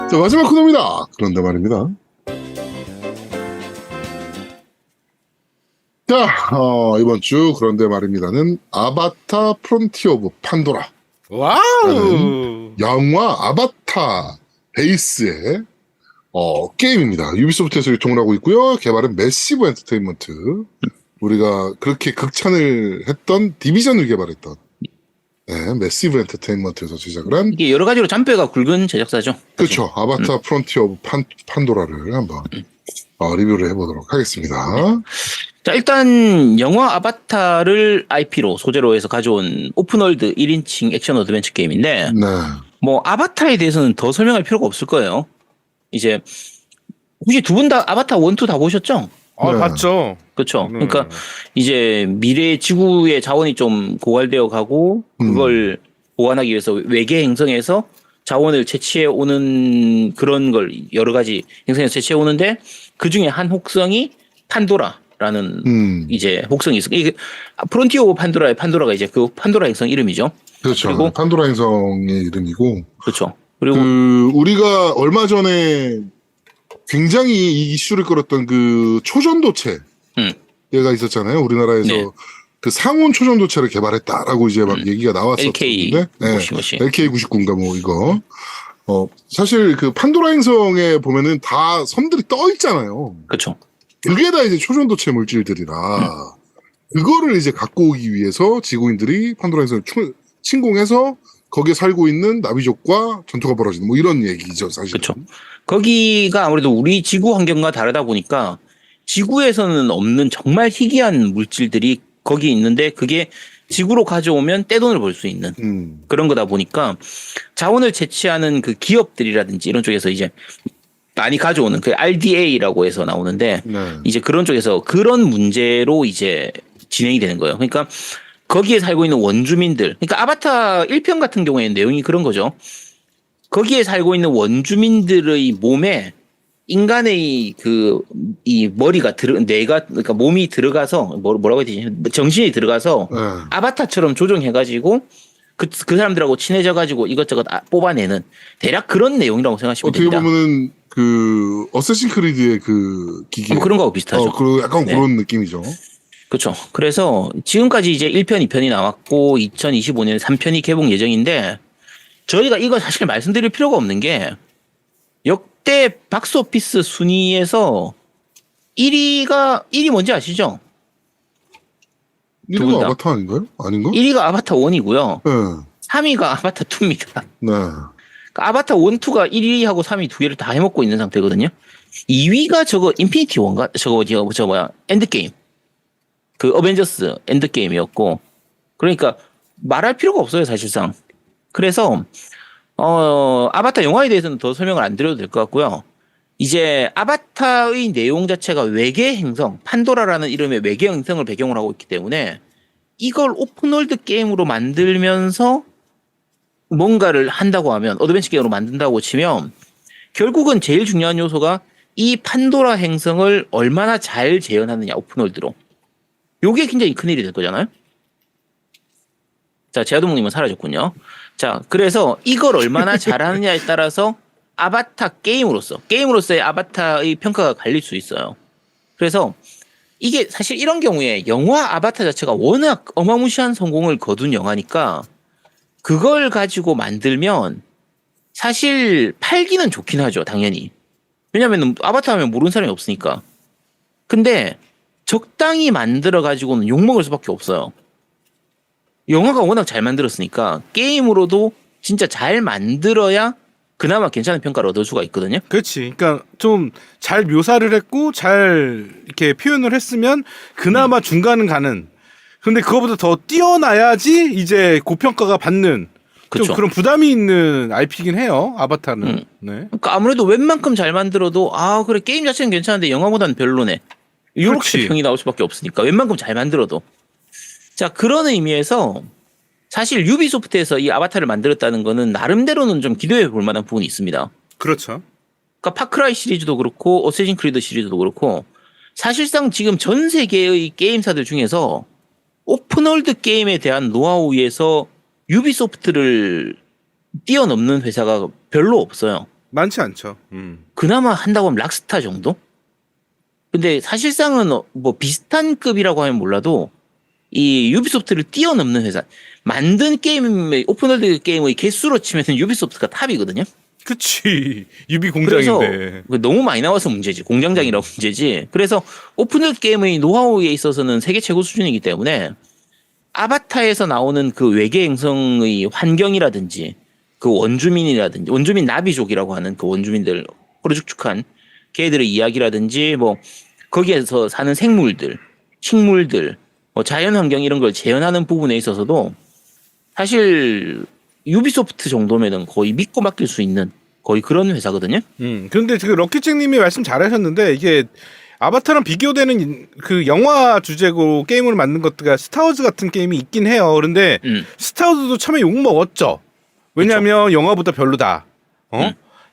자, 마지막 코너입니다. 그런데 말입니다. 자, 이번 주 그런데 말입니다는 아바타 프론티어 오브 판도라라는 와우. 영화 아바타 베이스의 게임입니다. 유비소프트에서 유통을 하고 있고요. 개발은 매시브 엔터테인먼트. 우리가 그렇게 극찬을 했던 디비전을 개발했던 매시브 엔터테인먼트에서 제작을 한 이게 여러 가지로 잔뼈가 굵은 제작사죠. 그렇죠. 아바타 프론티어 오브 판도라를 한번 리뷰를 해보도록 하겠습니다. 자, 일단 영화 아바타를 IP로 소재로 해서 가져온 오픈월드 1인칭 액션 어드벤처 게임인데 네. 뭐 아바타에 대해서는 더 설명할 필요가 없을 거예요. 이제 혹시 두 분 다 아바타 1, 2 다 보셨죠? 네. 봤죠. 그렇죠. 그러니까 이제 미래 지구의 자원이 좀 고갈되어 가고 그걸 보완하기 위해서 외계 행성에서 자원을 채취해 오는 그런 걸 여러 가지 행성에서 채취해 오는데 그 중에 한 혹성이 판도라라는 이제 혹성이 있어. 이게 프론티어 판도라의 판도라가 이제 그 판도라 행성 이름이죠. 그렇죠. 그리고 판도라 행성의 이름이고. 그렇죠. 그리고 우리가 얼마 전에 굉장히 이 이슈를 끌었던 그 초전도체 얘가 있었잖아요. 우리나라에서 네. 그 상온 초전도체를 개발했다라고 이제 막 얘기가 나왔었는데 LK99인가 뭐 이거. 사실 그 판도라 행성에 보면은 다 섬들이 떠 있잖아요. 그렇죠. 그게 다 이제 초전도체 물질들이라 그거를 이제 갖고 오기 위해서 지구인들이 판도라 행성을 침공해서 거기에 살고 있는 나비족과 전투가 벌어지는 뭐 이런 얘기죠, 사실. 그렇죠. 거기가 아무래도 우리 지구 환경과 다르다 보니까 지구에서는 없는 정말 희귀한 물질들이 거기 있는데 그게 지구로 가져오면 떼돈을 벌 수 있는 그런 거다 보니까 자원을 채취하는 그 기업들이라든지 이런 쪽에서 이제 많이 가져오는 그 RDA라고 해서 나오는데 이제 그런 쪽에서 그런 문제로 이제 진행이 되는 거예요. 그러니까 거기에 살고 있는 원주민들, 그러니까 아바타 1편 같은 경우에는 내용이 그런 거죠. 거기에 살고 있는 원주민들의 몸에 인간의 이 머리가 뇌가 그러니까 몸이 들어가서 뭐라고 해야 되지? 정신이 들어가서 아바타처럼 조정해가지고 그 사람들하고 친해져가지고 이것저것 뽑아내는 대략 그런 내용이라고 생각하시면 됩니다. 어떻게 보면은 그 어쌔신 크리드의 그 기계 뭐 그런 거하고 비슷하죠. 그 약간 그런 느낌이죠. 그렇죠. 그래서 지금까지 이제 1편, 2편이 나왔고 2025년에 3편이 개봉 예정인데 저희가 이거 사실 말씀드릴 필요가 없는 게 역대 박스오피스 순위에서 1위 뭔지 아시죠? 1위가 아바타 아닌가요? 아닌가? 1위가 아바타 1이고요. 네. 3위가 아바타 2입니다. 네. 그러니까 아바타 1, 2가 1위하고 3위 두 개를 다 해먹고 있는 상태거든요. 2위가 저거 인피니티 원가 저거 뭐야 엔드게임. 그 어벤져스 엔드게임이었고 그러니까 말할 필요가 없어요 사실상. 그래서 아바타 영화에 대해서는 더 설명을 안 드려도 될 것 같고요. 이제 아바타의 내용 자체가 외계 행성 판도라라는 이름의 외계 행성을 배경으로 하고 있기 때문에 이걸 오픈월드 게임으로 만들면서 뭔가를 한다고 하면 어드벤처 게임으로 만든다고 치면 결국은 제일 중요한 요소가 이 판도라 행성을 얼마나 잘 재현하느냐 오픈월드로. 요게 굉장히 큰일이 될 거잖아요. 자, 제아도목님은 사라졌군요. 자, 그래서 이걸 얼마나 잘하느냐에 따라서 아바타 게임으로서의 아바타의 평가가 갈릴 수 있어요. 그래서 이게 사실 이런 경우에 영화 아바타 자체가 워낙 어마무시한 성공을 거둔 영화니까 그걸 가지고 만들면 사실 팔기는 좋긴 하죠, 당연히. 왜냐면 아바타 하면 모르는 사람이 없으니까. 근데 적당히 만들어 가지고는 욕먹을 수밖에 없어요. 영화가 워낙 잘 만들었으니까 게임으로도 진짜 잘 만들어야 그나마 괜찮은 평가를 얻을 수가 있거든요. 그렇지. 그러니까 좀 잘 묘사를 했고 잘 이렇게 표현을 했으면 그나마 중간은 가는. 근데 그거보다 더 뛰어나야지 이제 고평가가 받는 그쵸. 좀 그런 부담이 있는 IP이긴 해요. 아바타는. 네. 그러니까 아무래도 웬만큼 잘 만들어도 그래 게임 자체는 괜찮은데 영화보다는 별로네. 이렇게 그렇지. 평이 나올 수밖에 없으니까 웬만큼 잘 만들어도. 자, 그런 의미에서 사실 유비소프트에서 이 아바타를 만들었다는 거는 나름대로는 좀 기대해 볼 만한 부분이 있습니다. 그렇죠. 그러니까 파크라이 시리즈도 그렇고 어쌔신 크리드 시리즈도 그렇고 사실상 지금 전 세계의 게임사들 중에서 오픈월드 게임에 대한 노하우에서 유비소프트를 뛰어넘는 회사가 별로 없어요. 많지 않죠. 그나마 한다고 하면 락스타 정도? 근데 사실상은 뭐 비슷한 급이라고 하면 몰라도 이 유비소프트를 뛰어넘는 회사. 만든 게임의 오픈월드 게임의 개수로 치면 유비소프트가 탑이거든요. 그치. 유비 그래서 공장인데. 너무 많이 나와서 문제지. 공장장이라고 문제지. 그래서 오픈월드 게임의 노하우에 있어서는 세계 최고 수준이기 때문에 아바타에서 나오는 그 외계 행성의 환경이라든지 그 원주민이라든지 원주민 나비족이라고 하는 그 원주민들 호르죽축한 걔들의 이야기라든지 뭐 거기에서 사는 생물들, 식물들, 뭐 자연 환경 이런 걸 재현하는 부분에 있어서도 사실 유비소프트 정도면은 거의 믿고 맡길 수 있는 거의 그런 회사거든요. 그런데 그 럭키잭님이 말씀 잘하셨는데 이게 아바타랑 비교되는 그 영화 주제고 게임을 만든 것들가 스타워즈 같은 게임이 있긴 해요. 그런데 스타워즈도 처음에 욕 먹었죠. 왜냐하면 영화보다 별로다.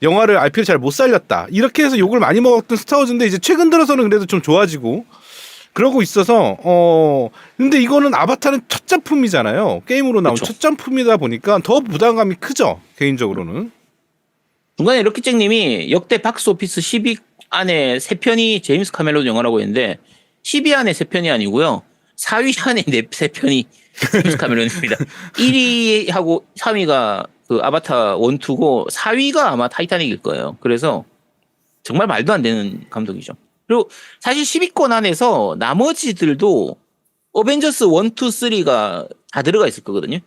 영화를 IP를 잘 못 살렸다. 이렇게 해서 욕을 많이 먹었던 스타워즈인데 이제 최근 들어서는 그래도 좀 좋아지고 그러고 있어서 근데 이거는 아바타는 첫 작품이잖아요. 게임으로 나온 그쵸. 첫 작품이다 보니까 더 부담감이 크죠. 개인적으로는. 중간에 럭키잭님이 역대 박스오피스 10위 안에 3편이 제임스 카멜론 영화라고 했는데 10위 안에 3편이 아니고요. 4위 안에 3편이 제임스 카멜론입니다. 1위하고 3위가 그 아바타 1, 2고 4위가 아마 타이타닉일 거예요. 그래서 정말 말도 안 되는 감독이죠. 그리고 사실 10위권 안에서 나머지들도 어벤져스 1, 2, 3가 다 들어가 있을 거거든요.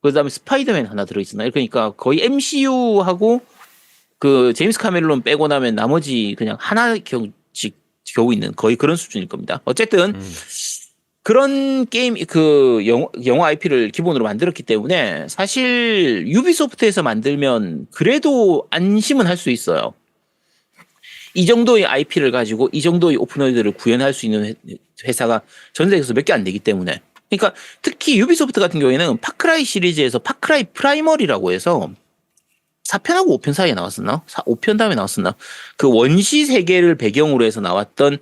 그 다음에 스파이더맨 하나 들어있었나요? 그러니까 거의 MCU하고 그 제임스 카멜론 빼고 나면 나머지 그냥 하나씩 겨우 있는 거의 그런 수준일 겁니다. 어쨌든 그런 게임 그 영화 IP를 기본으로 만들었기 때문에 사실 유비소프트에서 만들면 그래도 안심은 할 수 있어요. 이 정도의 IP를 가지고 이 정도의 오픈월드를 구현할 수 있는 회사가 전 세계에서 몇 개 안 되기 때문에. 그러니까 특히 유비소프트 같은 경우에는 파크라이 시리즈에서 파크라이 프라이머리라고 해서 4편하고 5편 사이에 나왔었나? 5편 다음에 나왔었나? 그 원시 세계를 배경으로 해서 나왔던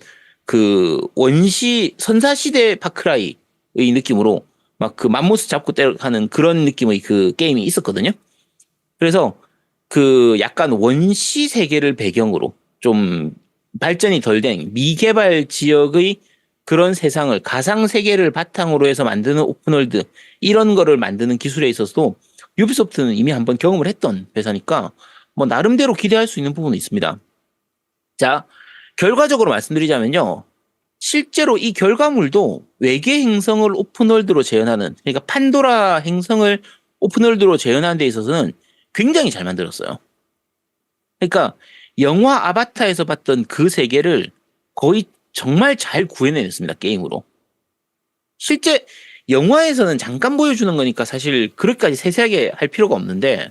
그 원시 선사시대 파크라이의 느낌으로 막 그 맘모스 잡고 때려가는 그런 느낌의 그 게임이 있었거든요. 그래서 그 약간 원시 세계를 배경으로 좀 발전이 덜 된 미개발 지역의 그런 세상을 가상 세계를 바탕으로 해서 만드는 오픈월드 이런 거를 만드는 기술에 있어서도 유비소프트는 이미 한번 경험을 했던 회사니까 뭐 나름대로 기대할 수 있는 부분은 있습니다. 자, 결과적으로 말씀드리자면요. 실제로 이 결과물도 외계 행성을 오픈월드로 재현하는 그러니까 판도라 행성을 오픈월드로 재현하는 데 있어서는 굉장히 잘 만들었어요. 그러니까 영화 아바타에서 봤던 그 세계를 거의 정말 잘 구현해냈습니다. 게임으로. 실제 영화에서는 잠깐 보여주는 거니까 사실 그렇게까지 세세하게 할 필요가 없는데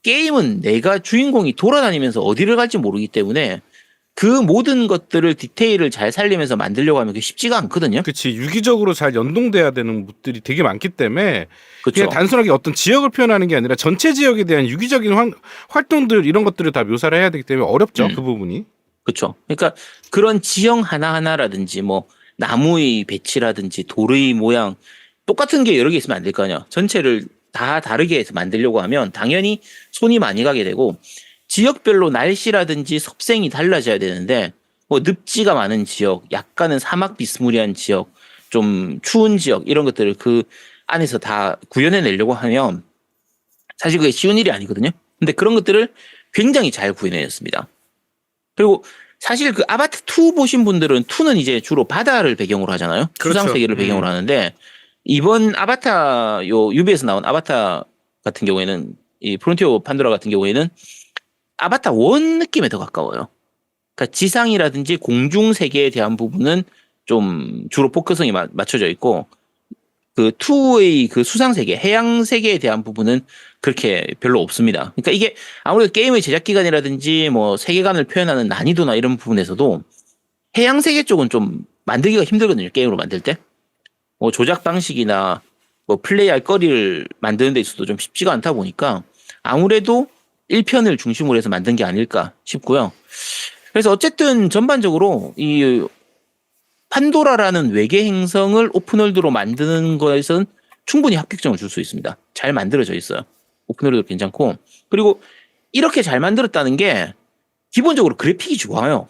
게임은 내가 주인공이 돌아다니면서 어디를 갈지 모르기 때문에 그 모든 것들을 디테일을 잘 살리면서 만들려고 하면 그게 쉽지가 않거든요. 그치. 유기적으로 잘 연동돼야 되는 것들이 되게 많기 때문에 그쵸. 그냥 단순하게 어떤 지역을 표현하는 게 아니라 전체 지역에 대한 유기적인 활동들 이런 것들을 다 묘사를 해야 되기 때문에 어렵죠. 그 부분이. 그렇죠. 그러니까 그런 지형 하나하나라든지 뭐 나무의 배치라든지 돌의 모양 똑같은 게 여러 개 있으면 안 될 거 아니야. 전체를 다 다르게 해서 만들려고 하면 당연히 손이 많이 가게 되고 지역별로 날씨라든지 섭생이 달라져야 되는데 뭐 늪지가 많은 지역, 약간은 사막 비스무리한 지역, 좀 추운 지역 이런 것들을 그 안에서 다 구현해내려고 하면 사실 그게 쉬운 일이 아니거든요. 근데 그런 것들을 굉장히 잘 구현해냈습니다. 그리고 사실 그 아바타 2 보신 분들은 2는 이제 주로 바다를 배경으로 하잖아요. 그렇죠. 수상 세계를 배경으로 하는데 이번 아바타 요 유비에서 나온 아바타 같은 경우에는 이 프론티어 판도라 같은 경우에는 아바타 1 느낌에 더 가까워요. 그러니까 지상이라든지 공중 세계에 대한 부분은 좀 주로 포커성이 맞춰져 있고 그 2의 그 수상 세계, 해양 세계에 대한 부분은 그렇게 별로 없습니다. 그러니까 이게 아무래도 게임의 제작 기간이라든지 뭐 세계관을 표현하는 난이도나 이런 부분에서도 해양 세계 쪽은 좀 만들기가 힘들거든요. 게임으로 만들 때. 뭐 조작 방식이나 뭐 플레이할 거리를 만드는 데 있어도 좀 쉽지가 않다 보니까 아무래도 1편을 중심으로 해서 만든 게 아닐까 싶고요. 그래서 어쨌든 전반적으로 이 판도라라는 외계 행성을 오픈월드로 만드는 거에서는 충분히 합격점을 줄 수 있습니다. 잘 만들어져 있어요. 오픈월드도 괜찮고. 그리고 이렇게 잘 만들었다는 게 기본적으로 그래픽이 좋아요.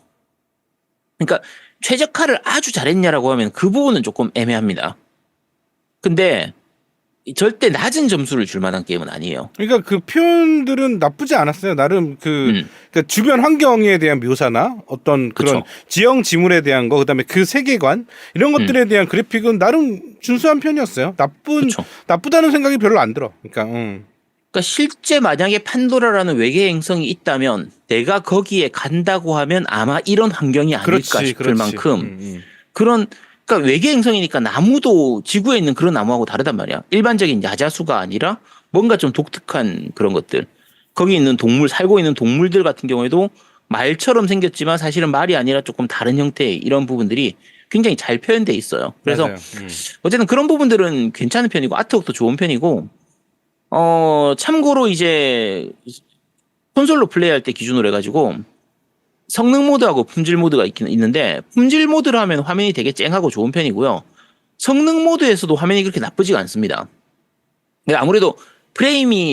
그러니까 최적화를 아주 잘했냐라고 하면 그 부분은 조금 애매합니다. 근데 절대 낮은 점수를 줄 만한 게임은 아니에요. 그러니까 그 표현들은 나쁘지 않았어요. 나름 그러니까 주변 환경에 대한 묘사나 어떤 그런 그쵸. 지형 지물에 대한 거, 그다음에 그 세계관 이런 것들에 대한 그래픽은 나름 준수한 편이었어요. 그쵸. 나쁘다는 생각이 별로 안 들어. 그러니까 그러니까 실제 만약에 판도라라는 외계 행성이 있다면 내가 거기에 간다고 하면 아마 이런 환경이 아닐까 싶을 만큼 그런, 그러니까 외계 행성이니까 나무도 지구에 있는 그런 나무하고 다르단 말이야. 일반적인 야자수가 아니라 뭔가 좀 독특한 그런 것들. 거기 있는 동물, 살고 있는 동물들 같은 경우에도 말처럼 생겼지만 사실은 말이 아니라 조금 다른 형태의 이런 부분들이 굉장히 잘 표현돼 있어요. 그래서 어쨌든 그런 부분들은 괜찮은 편이고 아트웍도 좋은 편이고, 참고로 이제 콘솔로 플레이할 때 기준으로 해가지고 성능 모드하고 품질 모드가 있는데, 품질 모드를 하면 화면이 되게 쨍하고 좋은 편이고요. 성능 모드에서도 화면이 그렇게 나쁘지가 않습니다. 아무래도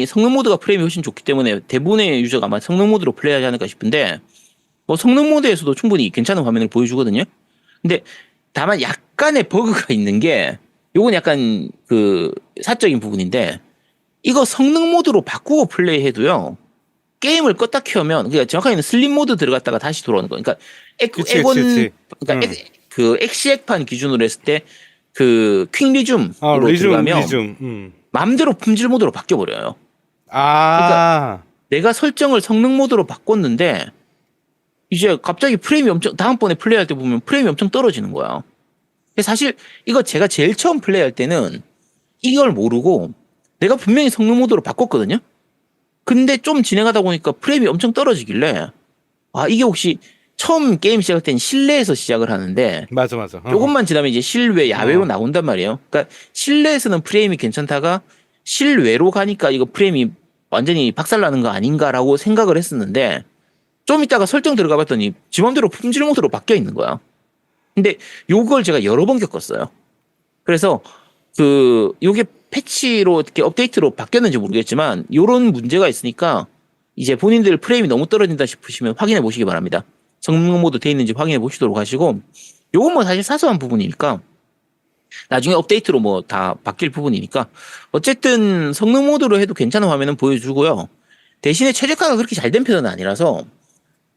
성능 모드가 프레임이 훨씬 좋기 때문에 대부분의 유저가 아마 성능 모드로 플레이하지 않을까 싶은데, 뭐 성능 모드에서도 충분히 괜찮은 화면을 보여주거든요. 근데 다만 약간의 버그가 있는 게, 요건 약간 그 사적인 부분인데, 이거 성능 모드로 바꾸고 플레이해도요, 게임을 껐다 켜면, 그러니까 정확하게는 슬립 모드 들어갔다가 다시 돌아오는 거. 그러니까 그러니까 그 엑시엑판 기준으로 했을 때 그 퀵 리즘으로 들어가면 마음대로 품질 모드로 바뀌어 버려요. 그러니까 내가 설정을 성능 모드로 바꿨는데 이제 갑자기 프레임이 다음번에 플레이할 때 보면 프레임이 엄청 떨어지는 거야. 사실 이거 제가 제일 처음 플레이할 때는 이걸 모르고 내가 분명히 성능 모드로 바꿨거든요. 근데 좀 진행하다 보니까 프레임이 엄청 떨어지길래, 이게 혹시 처음 게임 시작할 땐 실내에서 시작을 하는데, 맞아. 조금만 지나면 이제 실외, 야외로 나온단 말이에요. 그러니까 실내에서는 프레임이 괜찮다가 실외로 가니까 이거 프레임이 완전히 박살나는 거 아닌가라고 생각을 했었는데, 좀 이따가 설정 들어가 봤더니 지 맘대로 품질 모드로 바뀌어 있는 거야. 근데 요걸 제가 여러 번 겪었어요. 그래서 요게 패치로 이렇게 업데이트로 바뀌었는지 모르겠지만 요런 문제가 있으니까 이제 본인들 프레임이 너무 떨어진다 싶으시면 확인해 보시기 바랍니다. 성능 모드 돼 있는지 확인해 보시도록 하시고, 요건 뭐 사실 사소한 부분이니까 나중에 업데이트로 뭐 다 바뀔 부분이니까 어쨌든 성능 모드로 해도 괜찮은 화면은 보여주고요. 대신에 최적화가 그렇게 잘 된 편은 아니라서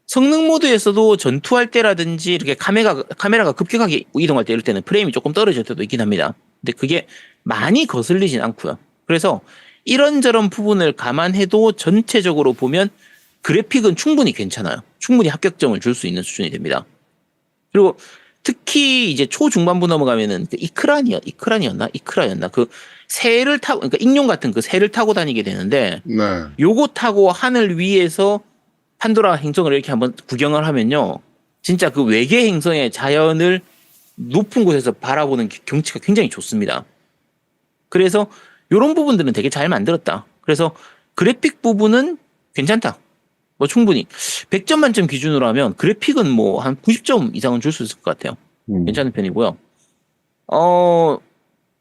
성능 모드에서도 전투할 때라든지 이렇게 카메라가 급격하게 이동할 때 이럴 때는 프레임이 조금 떨어질 때도 있긴 합니다. 근데 그게 많이 거슬리진 않고요. 그래서 이런저런 부분을 감안해도 전체적으로 보면 그래픽은 충분히 괜찮아요. 충분히 합격점을 줄 수 있는 수준이 됩니다. 그리고 특히 이제 초중반부 넘어가면은 이크라였나? 그 새를 타고, 그러니까 익룡 같은 그 새를 타고 다니게 되는데, 네. 요거 타고 하늘 위에서 판도라 행성을 이렇게 한번 구경을 하면요, 진짜 그 외계 행성의 자연을 높은 곳에서 바라보는 경치가 굉장히 좋습니다. 그래서 요런 부분들은 되게 잘 만들었다. 그래서 그래픽 부분은 괜찮다. 뭐 충분히 100점 만점 기준으로 하면 그래픽은 뭐 한 90점 이상은 줄 수 있을 것 같아요. 괜찮은 편이고요.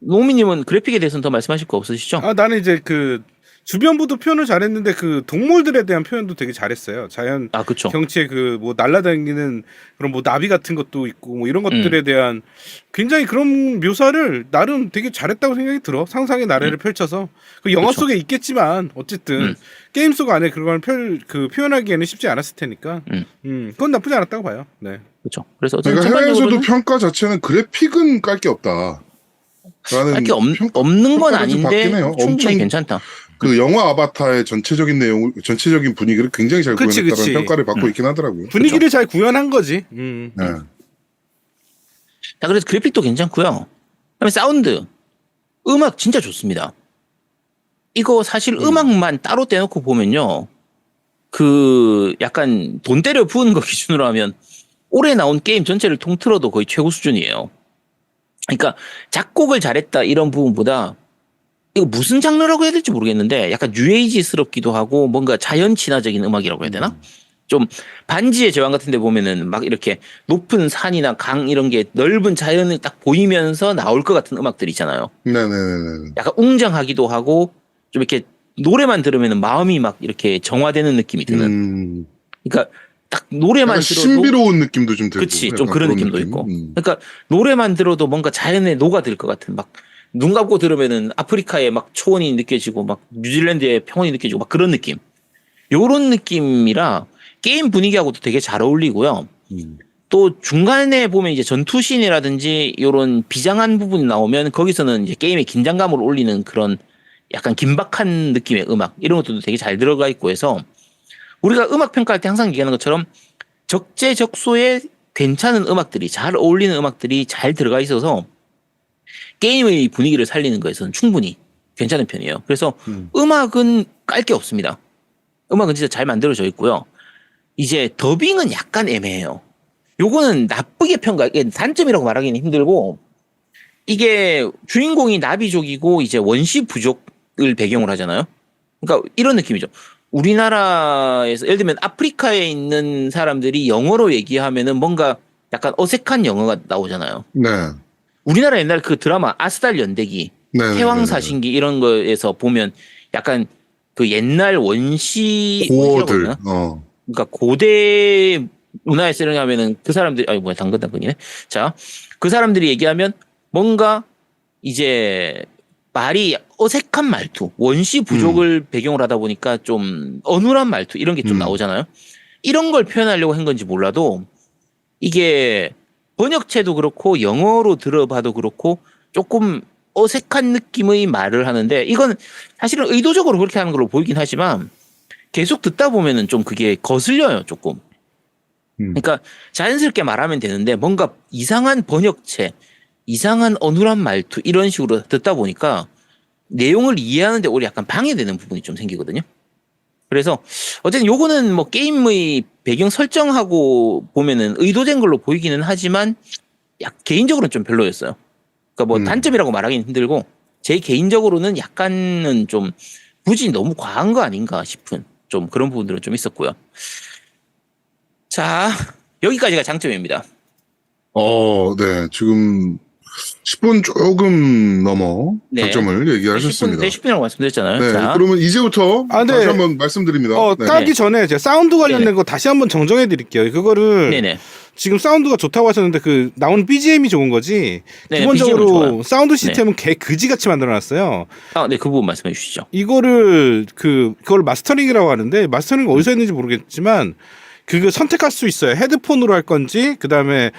노미님은 그래픽에 대해서는 더 말씀하실 거 없으시죠? 나는 이제 그 주변부도 표현을 잘했는데 그 동물들에 대한 표현도 되게 잘했어요. 자연 그쵸. 경치에 그 뭐 날아다니는 그런 뭐 나비 같은 것도 있고 뭐 이런 것들에 대한 굉장히 그런 묘사를 나름 되게 잘했다고 생각이 들어. 상상의 나래를 펼쳐서 그 영화 그쵸. 속에 있겠지만 어쨌든 게임 속 안에 그걸 표현하기에는 쉽지 않았을 테니까 그건 나쁘지 않았다고 봐요. 네. 그렇죠. 그래서 그러니까 해외에서도 평가 자체는 그래픽은 깔 게 없다. 깔 게 없는 건 아닌데 충분히 엄청 괜찮다. 그 영화 아바타의 전체적인 분위기를 굉장히 잘 구현했다는 평가를 받고 있긴 하더라고요. 분위기를 잘 구현한 거지. 네. 자, 그래서 그래픽도 괜찮고요. 그다음에 사운드, 음악 진짜 좋습니다. 이거 사실 음악만 따로 떼놓고 보면요, 그 약간 돈 때려 부은 거 기준으로 하면 올해 나온 게임 전체를 통틀어도 거의 최고 수준이에요. 그러니까 작곡을 잘했다 이런 부분보다 이거 무슨 장르라고 해야 될지 모르겠는데 약간 뉴에이지스럽기도 하고 뭔가 자연 친화적인 음악이라고 해야 되나? 좀 반지의 제왕 같은 데 보면은 막 이렇게 높은 산이나 강 이런 게 넓은 자연을 딱 보이면서 나올 것 같은 음악들 있잖아요. 네네네. 약간 웅장하기도 하고 좀 이렇게 노래만 들으면 마음이 막 이렇게 정화되는 느낌이 드는. 그러니까 딱 노래만 약간 들어도 신비로운 느낌도 좀 들고. 그치, 좀 약간 그런 느낌도 느낌. 있고. 그러니까 노래만 들어도 뭔가 자연에 녹아들 것 같은 막 눈 감고 들으면은 아프리카의 막 초원이 느껴지고 막 뉴질랜드의 평원이 느껴지고 막 그런 느낌. 요런 느낌이라 게임 분위기하고도 되게 잘 어울리고요. 또 중간에 보면 이제 전투씬이라든지 요런 비장한 부분이 나오면 거기서는 이제 게임의 긴장감을 올리는 그런 약간 긴박한 느낌의 음악 이런 것들도 되게 잘 들어가 있고 해서 우리가 음악 평가할 때 항상 얘기하는 것처럼 적재적소에 괜찮은 음악들이 잘 어울리는 음악들이 잘 들어가 있어서 게임의 분위기를 살리는 거에서는 충분히 괜찮은 편이에요. 그래서 음악은 깔 게 없습니다. 음악은 진짜 잘 만들어져 있고요. 이제 더빙은 약간 애매해요. 요거는 나쁘게 이게 단점이라고 말하기는 힘들고 이게 주인공이 나비족이고 이제 원시 부족을 배경으로 하잖아요. 그러니까 이런 느낌이죠. 우리나라에서 예를 들면 아프리카에 있는 사람들이 영어로 얘기하면은 뭔가 약간 어색한 영어가 나오잖아요. 네. 우리나라 옛날 그 드라마 아스달 연대기, 네. 태왕사신기 이런 거에서 보면 약간 그 옛날 원시 고어들. 그러니까 고대 문화에서 이런 하면은 그 사람들이 아니 뭐야 당근이네. 자, 그 사람들이 얘기하면 뭔가 이제 말이 어색한 말투, 원시 부족을 배경으로 하다 보니까 좀 어눌한 말투 이런 게 좀 나오잖아요. 이런 걸 표현하려고 한 건지 몰라도 이게 번역체도 그렇고 영어로 들어봐도 그렇고 조금 어색한 느낌의 말을 하는데 이건 사실은 의도적으로 그렇게 하는 걸로 보이긴 하지만 계속 듣다 보면은 좀 그게 거슬려요, 조금. 그러니까 자연스럽게 말하면 되는데 뭔가 이상한 번역체, 이상한 어눌한 말투 이런 식으로 듣다 보니까 내용을 이해하는데 오히려 약간 방해되는 부분이 좀 생기거든요. 그래서 어쨌든 요거는 뭐 게임의 배경 설정하고 보면은 의도된 걸로 보이기는 하지만 개인적으로는 좀 별로였어요. 그러니까 뭐 단점이라고 말하기는 힘들고 제 개인적으로는 약간은 좀 굳이 너무 과한 거 아닌가 싶은 좀 그런 부분들은 좀 있었고요. 자, 여기까지가 장점입니다. 네. 지금 10분 조금 넘어 네. 장점을 얘기하셨습니다. 10분, 10분이라고 말씀드렸잖아요. 네. 자, 그러면 이제부터 아, 네. 다시 한번 말씀드립니다. 네. 까기 전에 제가 사운드 관련된 네네. 거 다시 한번 정정해 드릴게요. 그거를 네네. 지금 사운드가 좋다고 하셨는데 그 나오는 BGM이 좋은 거지. 네, 기본적으로 BGM 은 좋아요. 사운드 시스템은 개 그지같이 만들어놨어요. 아, 네, 그 부분 말씀해 주시죠. 이거를 그걸 마스터링이라고 하는데 마스터링 어디서 했는지 모르겠지만 그거 선택할 수 있어요. 헤드폰으로 할 건지 그다음에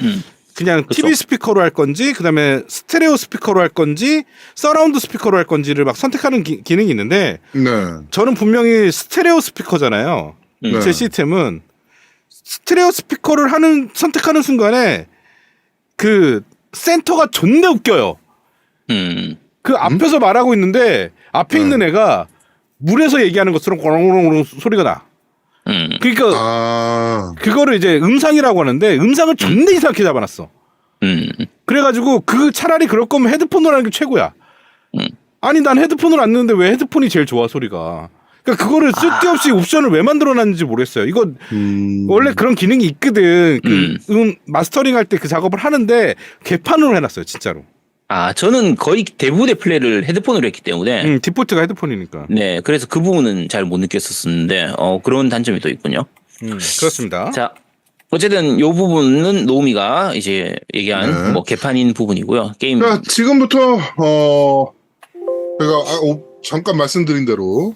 그냥 그쵸. TV 스피커로 할 건지 그다음에 스테레오 스피커로 할 건지 서라운드 스피커로 할 건지를 막 선택하는 기능이 있는데 네. 저는 분명히 스테레오 스피커잖아요. 네. 제 시스템은 스테레오 스피커를 선택하는 순간에 그 센터가 존나 웃겨요. 그 앞에서 말하고 있는데 앞에 있는 애가 물에서 얘기하는 것처럼 고롱고롱 소리가 나. 그러니까 그거를 이제 음상이라고 하는데 음상을 존나 이상하게 잡아놨어. 그래가지고 차라리 그럴 거면 헤드폰으로 하는 게 최고야. 아니 난 헤드폰을 안 넣는데 왜 헤드폰이 제일 좋아 소리가. 그러니까 그거를 쓸데없이 옵션을 왜 만들어놨는지 모르겠어요. 이거 원래 그런 기능이 있거든. 마스터링 할 때 그 작업을 하는데 개판으로 해놨어요 진짜로. 아, 저는 거의 대부분의 플레이를 헤드폰으로 했기 때문에. 디폴트가 헤드폰이니까. 네, 그래서 그 부분은 잘 못 느꼈었는데, 그런 단점이 또 있군요. 그렇습니다. 자, 어쨌든 요 부분은 노우미가 이제 얘기한 네. 뭐 개판인 부분이고요. 게임. 그러니까 지금부터 제가 잠깐 말씀드린 대로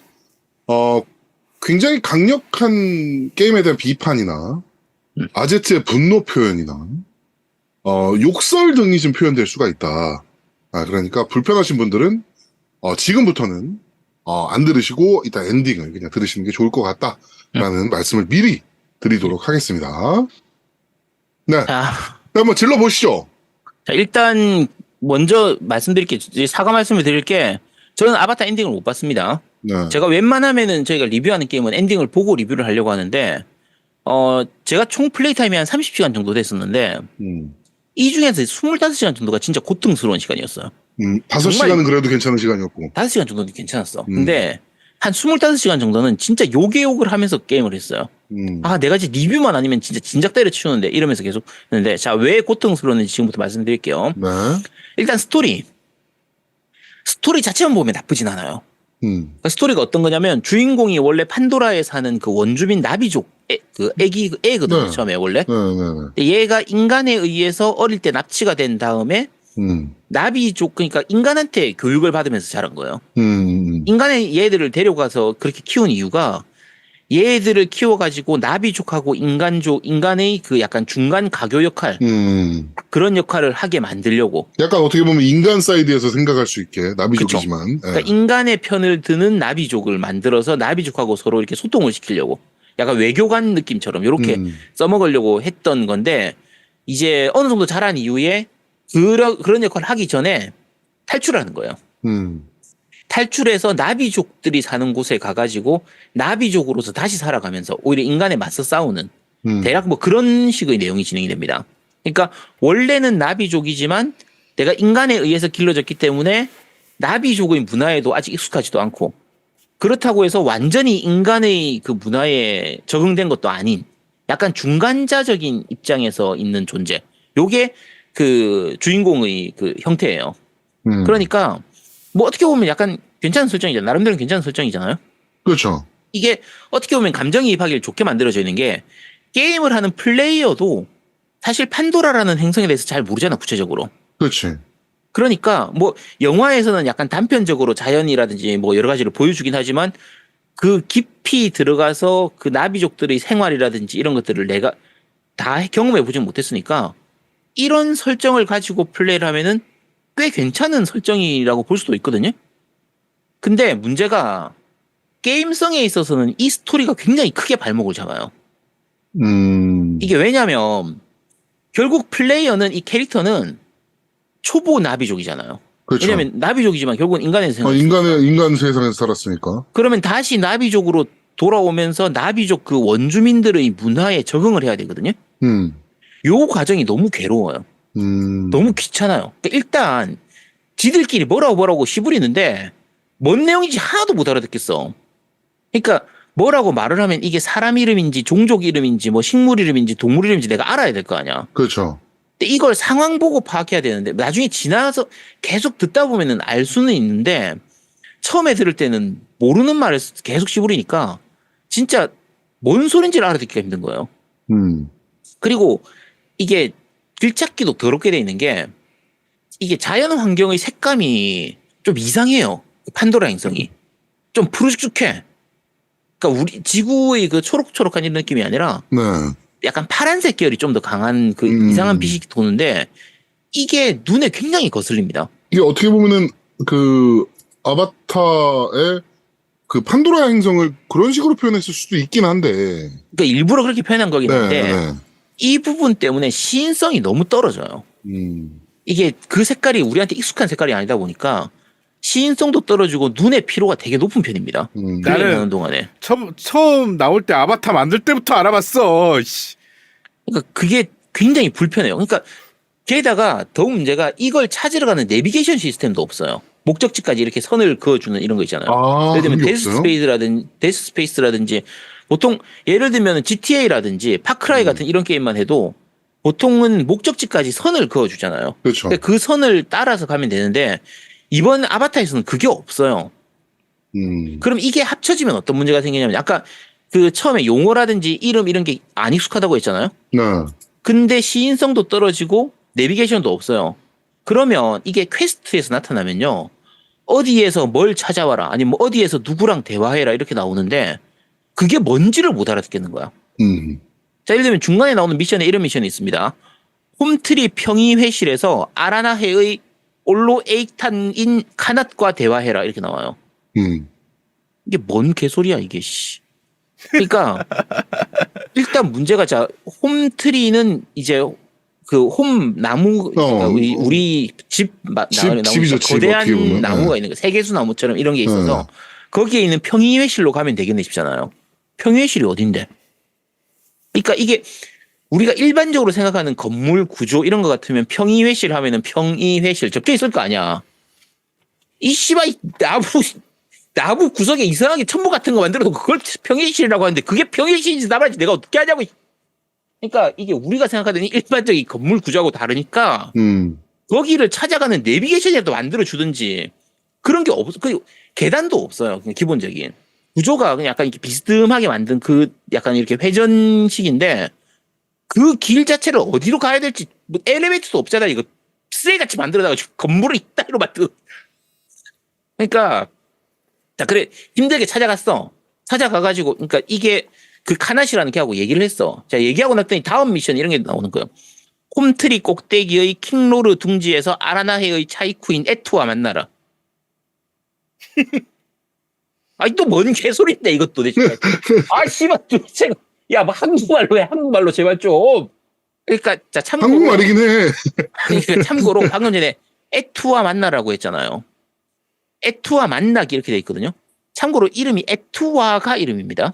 굉장히 강력한 게임에 대한 비판이나 아제트의 분노 표현이나 욕설 등이 좀 표현될 수가 있다. 그러니까 불편하신 분들은 지금부터는 안 들으시고 이따 엔딩을 그냥 들으시는 게 좋을 것 같다라는 말씀을 미리 드리도록 하겠습니다. 네, 자, 한번 질러 보시죠. 자, 일단 먼저 말씀드릴게 사과 말씀을 드릴게 저는 아바타 엔딩을 못 봤습니다. 네, 제가 웬만하면은 저희가 리뷰하는 게임은 엔딩을 보고 리뷰를 하려고 하는데 제가 총 플레이 타임이 한 30시간 정도 됐었는데 이 중에서 25시간 정도가 진짜 고통스러운 시간이었어요. 5시간은 그래도 괜찮은 시간이었고. 5시간 정도는 괜찮았어. 근데 한 25시간 정도는 진짜 욕을 하면서 게임을 했어요. 내가 이제 리뷰만 아니면 진짜 진작 때려치우는데 이러면서 계속 했는데 자, 왜 고통스러웠는지 지금부터 말씀드릴게요. 네. 일단 스토리 자체만 보면 나쁘진 않아요. 그러니까 스토리가 어떤 거냐면 주인공이 원래 판도라에 사는 그 원주민 나비족 애거든요. 네. 처음에 원래. 네, 네, 근데 얘가 인간에 의해서 어릴 때 납치가 된 다음에 네. 나비족 그러니까 인간한테 교육을 받으면서 자란 거예요. 음. 인간의 얘들을 데려가서 그렇게 키운 이유가 얘들을 키워가지고 나비족하고 인간의 그 약간 중간 가교 역할 그런 역할을 하게 만들려고. 약간 어떻게 보면 인간 사이드에서 생각할 수 있게 나비족이지만. 예. 그러니까 인간의 편을 드는 나비족을 만들어서 나비족하고 서로 이렇게 소통을 시키려고. 약간 외교관 느낌처럼 이렇게 써먹으려고 했던 건데 이제 어느 정도 자란 이후에 그런 역할을 하기 전에 탈출하는 거예요. 탈출해서 나비족들이 사는 곳에 가가지고 나비족으로서 다시 살아가면서 오히려 인간에 맞서 싸우는 대략 뭐 그런 식의 내용이 진행이 됩니다. 그러니까 원래는 나비족이지만 내가 인간에 의해서 길러졌기 때문에 나비족의 문화에도 아직 익숙하지도 않고 그렇다고 해서 완전히 인간의 그 문화에 적응된 것도 아닌 약간 중간자적인 입장에서 있는 존재. 요게 그 주인공의 그 형태예요. 그러니까 뭐 어떻게 보면 약간 괜찮은 설정이잖아요. 나름대로 괜찮은 설정이잖아요. 그렇죠. 이게 어떻게 보면 감정이입하기를 좋게 만들어져 있는 게 게임을 하는 플레이어도 사실 판도라라는 행성에 대해서 잘 모르잖아 구체적으로. 그렇지. 그러니까 뭐 영화에서는 약간 단편적으로 자연이라든지 뭐 여러 가지를 보여주긴 하지만 그 깊이 들어가서 그 나비족들의 생활이라든지 이런 것들을 내가 다 경험해 보지 못했으니까 이런 설정을 가지고 플레이를 하면은 꽤 괜찮은 설정이라고 볼 수도 있거든요. 근데 문제가 게임성에 있어서는 이 스토리가 굉장히 크게 발목을 잡아요. 이게 왜냐면 결국 플레이어는 이 캐릭터는 초보 나비족이잖아요. 그렇죠. 왜냐면 나비족이지만 결국은 인간에서 인간 세상에서 살았으니까. 그러면 다시 나비족으로 돌아오면서 나비족 그 원주민들의 문화에 적응을 해야 되거든요. 요 과정이 너무 괴로워요. 너무 귀찮아요. 그러니까 일단 지들끼리 뭐라고 시부리는데 뭔 내용인지 하나도 못 알아듣겠어. 그러니까 뭐라고 말을 하면 이게 사람 이름인지 종족 이름인지 뭐 식물 이름인지 동물 이름인지 내가 알아야 될 거 아니야. 그렇죠. 근데 이걸 상황 보고 파악해야 되는데 나중에 지나서 계속 듣다 보면은 알 수는 있는데 처음에 들을 때는 모르는 말을 계속 시부리니까 진짜 뭔 소린지를 알아듣기가 힘든 거예요. 그리고 이게 길찾기도 더럽게 돼 있는 게 이게 자연 환경의 색감이 좀 이상해요. 판도라 행성이 좀 푸르죽죽해. 그러니까 우리 지구의 그 초록초록한 이런 느낌이 아니라 네. 약간 파란색 계열이 좀 더 강한 그 이상한 빛이 도는데 이게 눈에 굉장히 거슬립니다. 이게 어떻게 보면은 그 아바타의 그 판도라 행성을 그런 식으로 표현했을 수도 있긴 한데. 그러니까 일부러 그렇게 표현한 거긴 한데 네. 이 부분 때문에 시인성이 너무 떨어져요. 이게 그 색깔이 우리한테 익숙한 색깔이 아니다 보니까 시인성도 떨어지고 눈의 피로가 되게 높은 편입니다. 나는 하는 동안에. 처음 나올 때 아바타 만들 때부터 알아봤어. 씨. 그러니까 그게 굉장히 불편해요. 그러니까 게다가 더 문제가 이걸 찾으러 가는 내비게이션 시스템도 없어요. 목적지까지 이렇게 선을 그어주는 이런 거 있잖아요. 예를 들면 데스 스페이스라든지 보통 예를 들면 GTA라든지 파크라이 같은 이런 게임만 해도 보통은 목적지까지 선을 그어주잖아요. 그렇죠. 그러니까 그 선을 따라서 가면 되는데 이번 아바타에서는 그게 없어요. 그럼 이게 합쳐지면 어떤 문제가 생기냐면 아까 그 처음에 용어라든지 이름 이런 게 안 익숙하다고 했잖아요. 네. 근데 시인성도 떨어지고 내비게이션도 없어요. 그러면 이게 퀘스트에서 나타나면요. 어디에서 뭘 찾아와라 아니면 어디에서 누구랑 대화해라 이렇게 나오는데 그게 뭔지를 못 알아듣겠는 거야. 자, 예를 들면 중간에 나오는 미션에 이런 미션이 있습니다. 홈트리 평의회실에서 아라나해의 올로 에이탄인 카낫과 대화해라 이렇게 나와요. 이게 뭔 개소리야 이게 씨. 그러니까 일단 문제가 자 홈트리는 이제 그 홈 나무 그러니까 우리 집 나무니까 거대한 나무가 있는 거 세계수 나무처럼 이런 게 있어서 거기에 있는 평의회실로 가면 되겠네 싶잖아요. 평의회실이 어딘데? 그러니까 이게 우리가 일반적으로 생각하는 건물 구조 이런 거 같으면 평의회실 하면은 평의회실 적혀 있을 거 아니야. 이 씨발 나무 구석에 이상하게 천무 같은 거 만들어서 그걸 평의실이라고 하는데 그게 평의실인지 나발인지 내가 어떻게 하냐고. 그러니까 이게 우리가 생각하는 일반적인 건물 구조하고 다르니까 거기를 찾아가는 내비게이션이라도 만들어 주든지 그런 게 없어. 그리고 계단도 없어요. 그냥 기본적인 구조가 그냥 약간 이렇게 비스듬하게 만든 그 약간 이렇게 회전식인데 그 길 자체를 어디로 가야 될지 뭐 엘리베이터도 없잖아. 이거 쓰레기같이 만들어다가 건물을 이따위로 만들어. 그러니까 자 그래 힘들게 찾아갔어. 찾아가가지고 그러니까 이게 그 카나시라는 걔하고 얘기를 했어. 자 얘기하고 났더니 다음 미션 이런 게 나오는 거예요. 홈트리 꼭대기의 킹로르 둥지에서 아라나헤의 차이쿠인 에투와 만나라. 아니 또 뭔 개소리인데 이것도 도대체. 아 씨발 도대체 야뭐 한국말로 해 한국말로 제발 좀. 그러니까 자 참고로 한국말이긴 해. 그러니까 참고로 방금 전에 에투와 만나라고 했잖아요. 에투와 만나기 이렇게 돼 있거든요. 참고로 이름이 에투와가 이름입니다.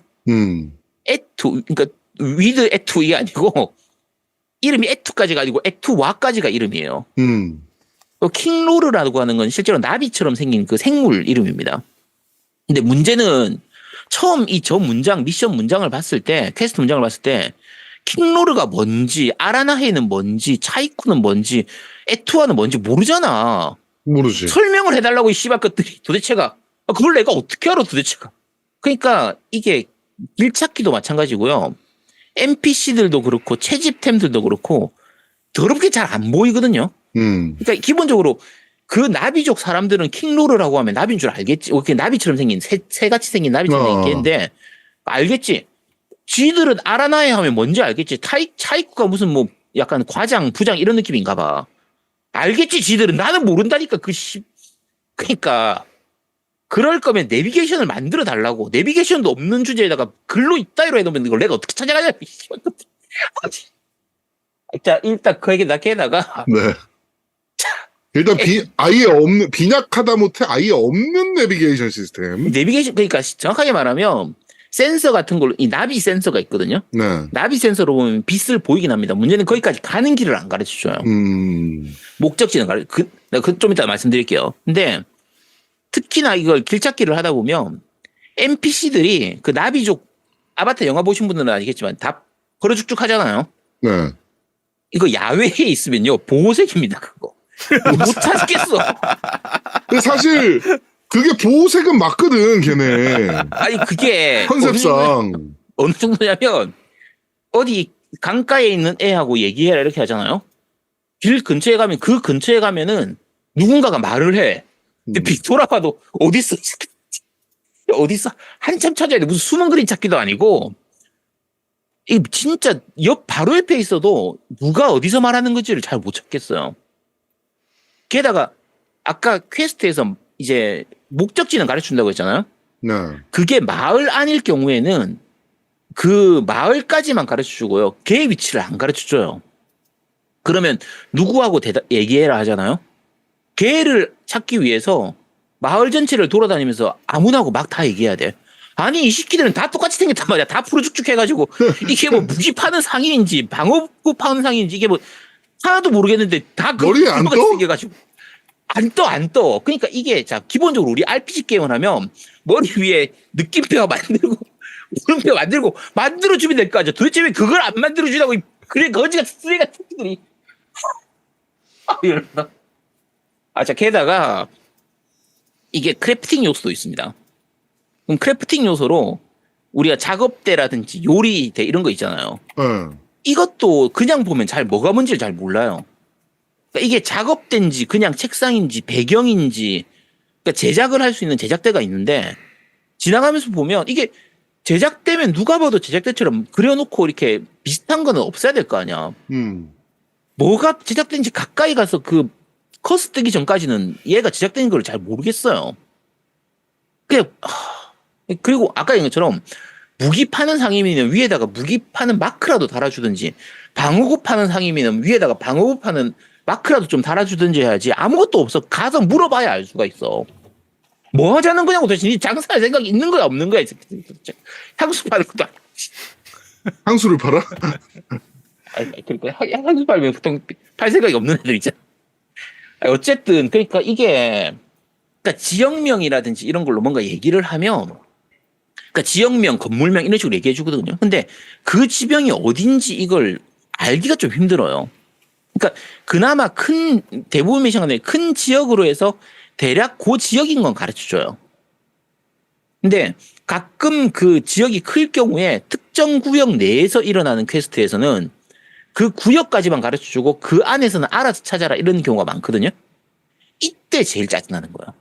에투 그러니까 위드 에투 이게 아니고 이름이 에투까지가 아니고 에투와까지가 이름이에요. 킹로르라고 하는 건 실제로 나비처럼 생긴 그 생물 이름입니다. 근데 문제는 처음 이 저 문장 미션 문장을 봤을 때 퀘스트 문장을 봤을 때 킹로르가 뭔지 아라나헤는 뭔지 차이쿠는 뭔지 에투와는 뭔지 모르잖아. 모르지. 설명을 해달라고 이 씨발 것들이 도대체가 그걸 내가 어떻게 알아 도대체가. 그러니까 이게 길찾기도 마찬가지고요. NPC들도 그렇고 채집템들도 그렇고 더럽게 잘 안 보이거든요. 그러니까 기본적으로 그 나비족 사람들은 킹로르라고 하면 나비인 줄 알겠지. 이렇게 나비처럼 생긴 새같이 생긴 나비처럼 생긴 개인데 알겠지. 쥐들은 아라나에 하면 뭔지 알겠지. 차이쿠가 무슨 뭐 약간 과장 부장 이런 느낌인가 봐. 알겠지 쥐들은. 나는 모른다니까 그러니까 그럴 거면 내비게이션을 만들어 달라고. 내비게이션도 없는 주제에다가 글로 이따위로 해놓으면 이걸 내가 어떻게 찾아가냐. 자 일단 그 얘기 나게다가 네. 일단 아예 없는 빈약하다 못해 아예 없는 내비게이션 시스템. 내비게이션 그러니까 정확하게 말하면 센서 같은 걸로 이 나비 센서가 있거든요. 네. 나비 센서로 보면 빛을 보이긴 합니다. 문제는 거기까지 가는 길을 안 가르쳐줘요. 목적지는 내가 좀 이따 말씀드릴게요. 근데 특히나 이걸 길찾기를 하다 보면 NPC들이 그 나비족 아바타 영화 보신 분들은 아시겠지만 다 걸어죽죽 하잖아요. 네. 이거 야외에 있으면요 보호색입니다. 그거 못 찾겠어. 근데 사실 그게 보호색은 맞거든 걔네. 아니 그게 컨셉상 어느 정도냐면 어디 강가에 있는 애하고 얘기해라 이렇게 하잖아요. 길 근처에 가면 그 근처에 가면은 누군가가 말을 해. 근데 돌아봐도 어딨어 한참 찾아야 돼. 무슨 숨은 그림 찾기도 아니고 이 진짜 옆 바로 옆에 있어도 누가 어디서 말하는 건지를 잘 못 찾겠어요. 게다가 아까 퀘스트에서 이제 목적지는 가르쳐준다고 했잖아요. 네. 그게 마을 안일 경우에는 그 마을까지만 가르쳐주고요. 걔의 위치를 안 가르쳐줘요. 그러면 누구하고 얘기해라 하잖아요. 걔를 찾기 위해서 마을 전체를 돌아다니면서 아무나하고 막 다 얘기해야 돼. 아니 이 새끼들은 다 똑같이 생겼단 말이야. 다 푸르죽죽 해가지고 이게 뭐 무기 파는 상인인지 방어구 파는 상인인지 이게 뭐 하나도 모르겠는데 다 머리에 안 떠? 생겨가지고 안 떠. 그러니까 이게 자 기본적으로 우리 RPG 게임을 하면 머리 위에 느낌표 만들고 물음표 만들고 만들어주면 될 거 아니야. 도대체 왜 그걸 안 만들어주냐고 그래 거지가 쓰레기 같은 새끼들이. 이러나. 자 게다가 이게 크래프팅 요소도 있습니다. 그럼 크래프팅 요소로 우리가 작업대라든지 요리대 이런 거 있잖아요. 이것도 그냥 보면 잘 뭐가 뭔지를 잘 몰라요. 그러니까 이게 작업대인지 그냥 책상인지 배경인지 그러니까 제작을 할 수 있는 제작대가 있는데 지나가면서 보면 이게 제작대면 누가 봐도 제작대처럼 그려놓고 이렇게 비슷한 거는 없어야 될 거 아니야. 뭐가 제작된지 가까이 가서 그 커스 뜨기 전까지는 얘가 제작된 걸 잘 모르겠어요. 그리고 아까 얘기한 것처럼 무기 파는 상임이면 위에다가 무기 파는 마크라도 달아주든지 방어구 파는 상임이면 위에다가 방어구 파는 마크라도 좀 달아주든지 해야지 아무것도 없어. 가서 물어봐야 알 수가 있어. 뭐 하자는 거냐고 도대체 니 장사할 생각이 있는 거야 없는 거야. 향수 파는 것도 향수를 팔아? 그러니까 향수 팔면 보통 팔 생각이 없는 애들 있잖아. 어쨌든 그러니까 이게 그러니까 지역명이라든지 이런 걸로 뭔가 얘기를 하면 그러니까 지역명, 건물명 이런 식으로 얘기해 주거든요. 근데 그 지명이 어딘지 이걸 알기가 좀 힘들어요. 그러니까 그나마 대부분 미션 안에 큰 지역으로 해서 대략 그 지역인 건 가르쳐줘요. 근데 가끔 그 지역이 클 경우에 특정 구역 내에서 일어나는 퀘스트에서는 그 구역까지만 가르쳐주고 그 안에서는 알아서 찾아라 이런 경우가 많거든요. 이때 제일 짜증나는 거야.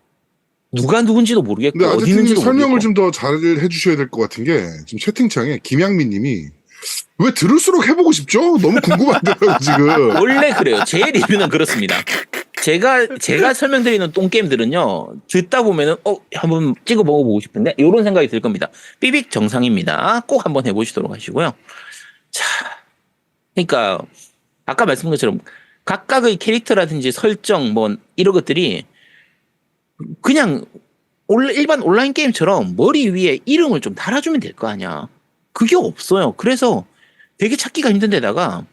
누가 누군지도 모르겠고 근데 어디 아제트님 있는지도 설명을 모르겠고. 좀 더 잘 해주셔야 될 것 같은 게 지금 채팅창에 김양민님이 왜 들을수록 해보고 싶죠? 너무 궁금한데요 지금. 원래 그래요. 제 리뷰는 그렇습니다. 제가 설명드리는 똥게임들은요, 듣다 보면은, 한번 찍어 먹어보고 싶은데, 이런 생각이 들 겁니다. 삐빅 정상입니다. 꼭 한번 해보시도록 하시고요. 자, 그러니까, 아까 말씀드린 것처럼, 각각의 캐릭터라든지 설정, 이런 것들이, 그냥, 일반 온라인 게임처럼 머리 위에 이름을 좀 달아주면 될 거 아니야. 그게 없어요. 그래서 되게 찾기가 힘든 데다가,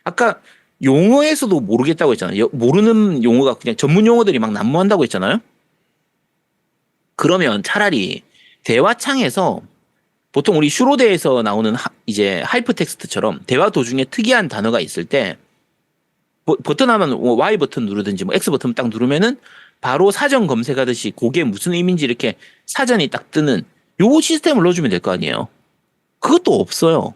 아까, 용어에서도 모르겠다고 했잖아요. 모르는 용어가 그냥 전문 용어들이 막 난무한다고 했잖아요. 그러면 차라리 대화창에서 보통 우리 슈로데에서 나오는 이제 하이퍼 텍스트처럼 대화 도중에 특이한 단어가 있을 때 버튼 하면 Y 버튼 누르든지 X 버튼 딱 누르면은 바로 사전 검색하듯이 그게 무슨 의미인지 이렇게 사전이 딱 뜨는 요 시스템을 넣어주면 될 거 아니에요. 그것도 없어요.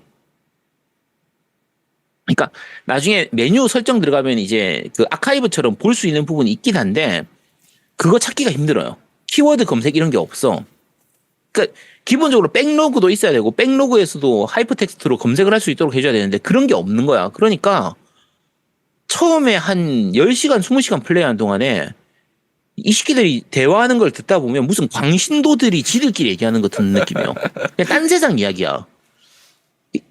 그러니까 나중에 메뉴 설정 들어가면 이제 그 아카이브처럼 볼 수 있는 부분이 있긴 한데 그거 찾기가 힘들어요. 키워드 검색 이런 게 없어. 그러니까 기본적으로 백로그도 있어야 되고 백로그에서도 하이퍼텍스트로 검색을 할 수 있도록 해줘야 되는데 그런 게 없는 거야. 그러니까 처음에 한 10시간, 20시간 플레이하는 동안에 이 새끼들이 대화하는 걸 듣다 보면 무슨 광신도들이 지들끼리 얘기하는 거 듣는 느낌이에요. 그냥 딴 세상 이야기야.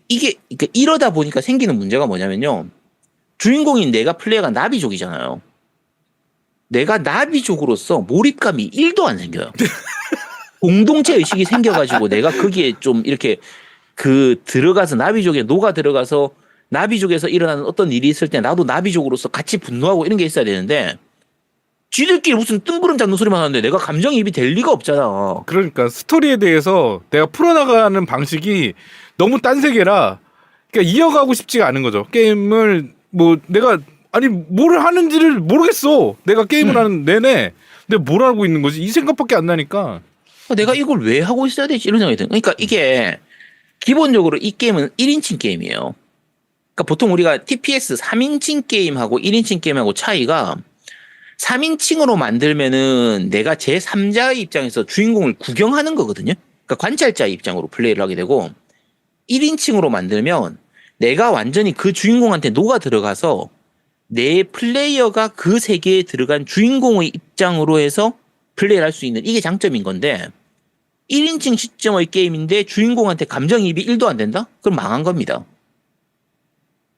이게 그러니까 이러다 보니까 생기는 문제가 뭐냐면요. 주인공인 내가 플레이어가 나비족이잖아요. 내가 나비족으로서 몰입감이 1도 안 생겨요. 공동체 의식이 생겨가지고 내가 거기에 좀 이렇게 들어가서 나비족에 녹아 들어가서 나비족에서 일어나는 어떤 일이 있을 때 나도 나비족으로서 같이 분노하고 이런 게 있어야 되는데 쥐들끼리 무슨 뜬구름 잡는 소리만 하는데 내가 감정이입이 될 리가 없잖아. 그러니까 스토리에 대해서 내가 풀어나가는 방식이 너무 딴 세계라 그러니까 이어가고 싶지가 않은 거죠. 게임을 내가 뭘 하는지를 모르겠어. 내가 게임을 하는 내내 내가 뭘 하고 있는 거지? 이 생각밖에 안 나니까. 내가 이걸 왜 하고 있어야 되지? 이런 생각이 드는. 그러니까 이게 기본적으로 이 게임은 1인칭 게임이에요. 그러니까 보통 우리가 TPS 3인칭 게임하고 1인칭 게임하고 차이가 3인칭으로 만들면은 내가 제3자의 입장에서 주인공을 구경하는 거거든요. 그러니까 관찰자의 입장으로 플레이를 하게 되고 1인칭으로 만들면 내가 완전히 그 주인공한테 녹아 들어가서 내 플레이어가 그 세계에 들어간 주인공의 입장으로 해서 플레이를 할 수 있는 이게 장점인 건데 1인칭 시점의 게임인데 주인공한테 감정이입이 1도 안 된다? 그럼 망한 겁니다.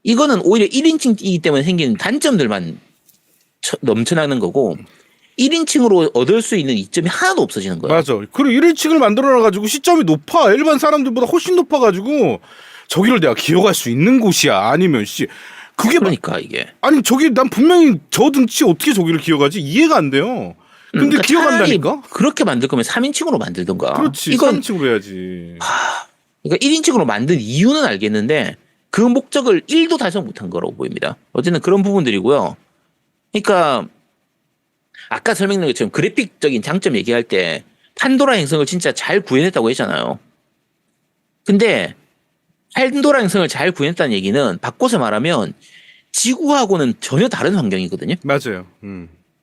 이거는 오히려 1인칭이기 때문에 생기는 단점들만 넘쳐나는 거고 1인칭으로 얻을 수 있는 이점이 하나도 없어지는 거예요. 맞아. 그리고 1인칭을 만들어놔가지고 시점이 높아. 일반 사람들보다 훨씬 높아가지고 저기를 내가 기억할 수 있는 곳이야. 아니면 그게 그러니까 이게 저기 난 분명히 저 등치 어떻게 저기를 기억하지? 이해가 안 돼요. 근데 그러니까 기억한다니까? 그렇게 만들 거면 3인칭으로 만들던가. 그렇지. 이건 3인칭으로 해야지. 그러니까 1인칭으로 만든 이유는 알겠는데 그 목적을 1도 달성 못한 거라고 보입니다. 어쨌든 그런 부분들이고요. 그러니까 아까 설명드린 것처럼 그래픽적인 장점 얘기할 때 판도라 행성을 진짜 잘 구현했다고 했잖아요. 근데 판도라 행성을 잘 구현했다는 얘기는 바꿔서 말하면 지구하고는 전혀 다른 환경이거든요. 맞아요.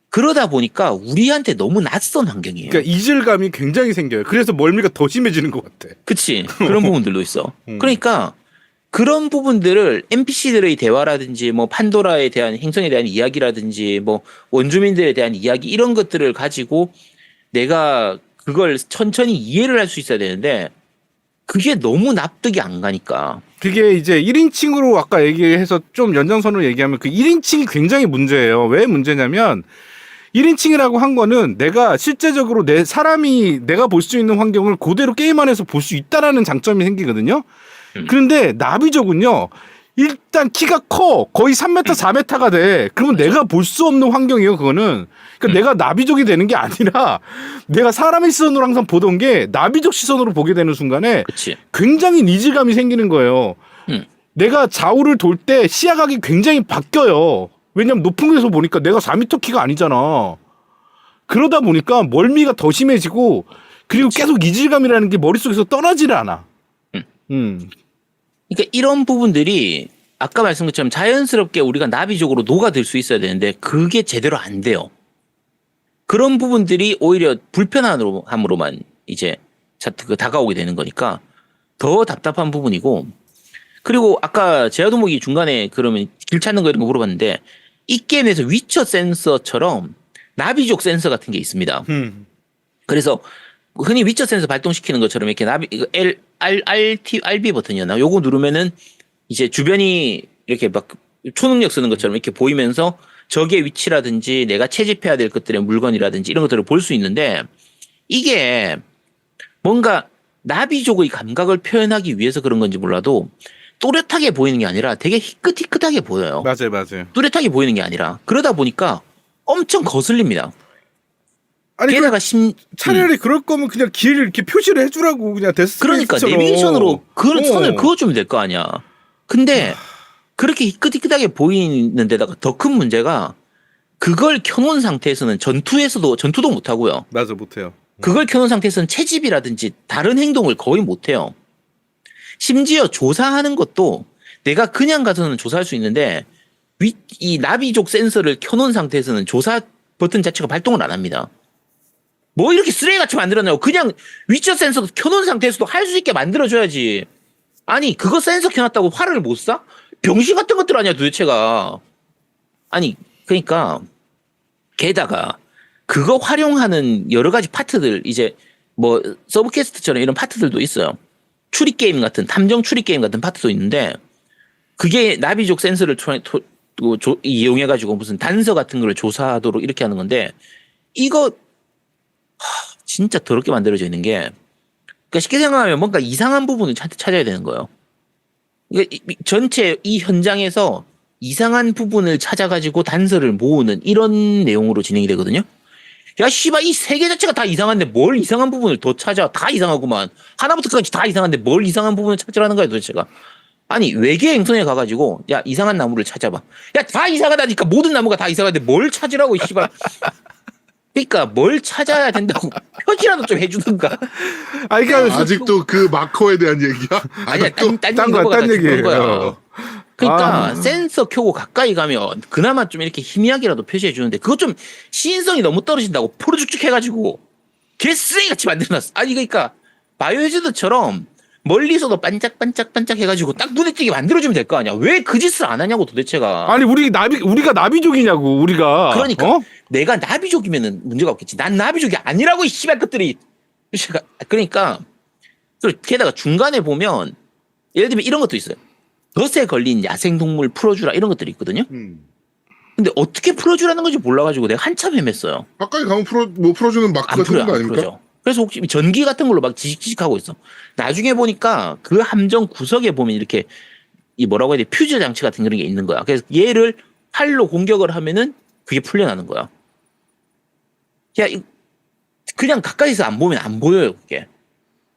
그러다 보니까 우리한테 너무 낯선 환경이에요. 그러니까 이질감이 굉장히 생겨요. 그래서 멀미가 더 심해지는 것 같아. 그치. 그런 부분들도 있어. 그러니까 그런 부분들을 NPC들의 대화라든지 판도라에 대한 행성에 대한 이야기라든지 원주민들에 대한 이야기 이런 것들을 가지고 내가 그걸 천천히 이해를 할 수 있어야 되는데 그게 너무 납득이 안 가니까. 그게 이제 1인칭으로 아까 얘기해서 좀 연장선으로 얘기하면 그 1인칭이 굉장히 문제예요. 왜 문제냐면 1인칭이라고 한 거는 내가 실제적으로 내가 볼 수 있는 환경을 그대로 게임 안에서 볼 수 있다라는 장점이 생기거든요. 그런데 나비족은요. 일단 키가 커. 거의 3m, 4m가 돼. 그러면 내가 볼 수 없는 환경이에요, 그거는. 그러니까 내가 나비족이 되는 게 아니라 내가 사람의 시선으로 항상 보던 게 나비족 시선으로 보게 되는 순간에 그치. 굉장히 니즈감이 생기는 거예요. 내가 좌우를 돌 때 시야각이 굉장히 바뀌어요. 왜냐면 높은 곳에서 보니까 내가 4m 키가 아니잖아. 그러다 보니까 멀미가 더 심해지고 그리고 계속 이질감이라는 게 머릿속에서 떠나질 않아. 그러니까 이런 부분들이 아까 말씀드린 것처럼 자연스럽게 우리가 나비족으로 녹아들 수 있어야 되는데 그게 제대로 안 돼요. 그런 부분들이 오히려 불편함으로만 이제 다가오게 되는 거니까 더 답답한 부분이고, 그리고 아까 제아도목이 중간에 그러면 길 찾는 거 이런 거 물어봤는데 이 게임에서 위쳐 센서처럼 나비족 센서 같은 게 있습니다. 그래서 흔히 위쳐 센서 발동시키는 것처럼 이렇게 이거 RB 버튼이었나? 요거 누르면은 이제 주변이 이렇게 막 초능력 쓰는 것처럼 이렇게 보이면서 적의 위치라든지 내가 채집해야 될 것들의 물건이라든지 이런 것들을 볼 수 있는데, 이게 뭔가 나비족의 감각을 표현하기 위해서 그런 건지 몰라도 또렷하게 보이는 게 아니라 되게 희끗희끗하게 보여요. 맞아요. 뚜렷하게 보이는 게 아니라. 그러다 보니까 엄청 거슬립니다. 아니 게다가 차라리 그럴 거면 그냥 길을 이렇게 표시를 해주라고 그냥 데스크레이스처럼. 그러니까 내비게이션으로 그 선을 그어주면 될 거 아니야. 근데 그렇게 희끗희끗하게 보이는 데다가 더 큰 문제가 그걸 켜놓은 상태에서는 전투도 못하고요. 맞아, 못해요. 그걸 켜놓은 상태에서는 채집이라든지 다른 행동을 거의 못해요. 심지어 조사하는 것도 내가 그냥 가서는 조사할 수 있는데 이 나비족 센서를 켜놓은 상태에서는 조사 버튼 자체가 발동을 안 합니다. 뭐 이렇게 쓰레기같이 만들었냐고. 그냥 위쳐 센서 켜놓은 상태에서도 할 수 있게 만들어줘야지. 아니 그거 센서 켜놨다고 화를 못 쏴? 병신 같은 것들 아니야 도대체가. 아니 그러니까 게다가 그거 활용하는 여러 가지 파트들, 이제 뭐 서브퀘스트처럼 이런 파트들도 있어요. 추리 게임 같은, 탐정 추리 게임 같은 파트도 있는데 그게 나비족 센서를 이용해가지고 무슨 단서 같은 걸 조사하도록 이렇게 하는 건데, 이거 진짜 더럽게 만들어져 있는 게, 그러니까 쉽게 생각하면 뭔가 이상한 부분을 찾아야 되는 거예요. 그러니까 전체 이 현장에서 이상한 부분을 찾아가지고 단서를 모으는 이런 내용으로 진행이 되거든요. 야 씨발 이 세계 자체가 다 이상한데 뭘 이상한 부분을 더 찾아. 다 이상하구만. 하나부터 끝까지 다 이상한데 뭘 이상한 부분을 찾으라는 거야 도대체가. 아니 외계 행성에 가가지고 야 이상한 나무를 찾아봐. 야 다 이상하다니까. 모든 나무가 다 이상한데 뭘 찾으라고 이 씨발. 그러니까 뭘 찾아야 된다고 표지라도 좀 해주든가. 그러니까 아직도 그 마커에 대한 얘기야? 아니야 딴 얘기예요. 그러니까 센서 켜고 가까이 가면 그나마 좀 이렇게 희미하게라도 표시해 주는데 그거 좀 시인성이 너무 떨어진다고 포르죽죽 해가지고 개쓰레기같이 만들어놨어. 아니 그러니까 바이오헤즈드처럼 멀리서도 반짝반짝 해가지고 딱 눈에 띄게 만들어주면 될 거 아니야. 왜 그 짓을 안 하냐고 도대체가. 아니 우리가 나비족이냐고 우리가. 그러니까 내가 나비족이면은 문제가 없겠지. 난 나비족이 아니라고 이 씨발 것들이. 그러니까 게다가 중간에 보면 예를 들면 이런 것도 있어요. 덫에 걸린 야생동물 풀어주라 이런 것들이 있거든요. 근데 어떻게 풀어주라는 건지 몰라가지고 내가 한참 헤맸어요. 가까이 가면 풀어주는 마크 같은 거 아닙니까? 그래서 혹시 전기 같은 걸로 막 지직지직하고 있어. 나중에 보니까 그 함정 구석에 보면 이렇게 이 뭐라고 해야 돼, 퓨즈 장치 같은 그런 게 있는 거야. 그래서 얘를 활로 공격을 하면은 그게 풀려나는 거야. 야, 그냥 가까이서 안 보면 안 보여요, 그게.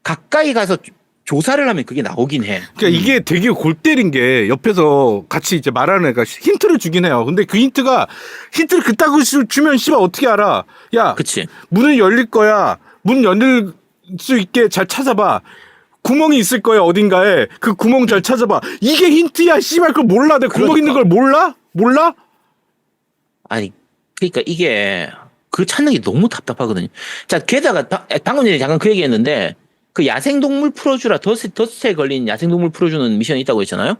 가까이 가서 조사를 하면 그게 나오긴 해. 그러니까 이게 되게 골 때린 게 옆에서 같이 이제 말하는 애가 힌트를 주긴 해요. 근데 그 힌트를 그따구 주면 씨발 어떻게 알아? 야, 그치. 문을 열릴 거야. 문 열릴 수 있게 잘 찾아봐. 구멍이 있을 거야 어딘가에. 그 구멍 잘 찾아봐. 이게 힌트야 씨발. 그걸 몰라? 내가 구멍 있는 걸 몰라? 아니 그러니까 이게 그 찾는 게 너무 답답하거든요. 자 게다가 방금 전에 잠깐 그 얘기했는데 그 야생동물 풀어주라 덫에 걸린 야생동물 풀어주는 미션이 있다고 했잖아요.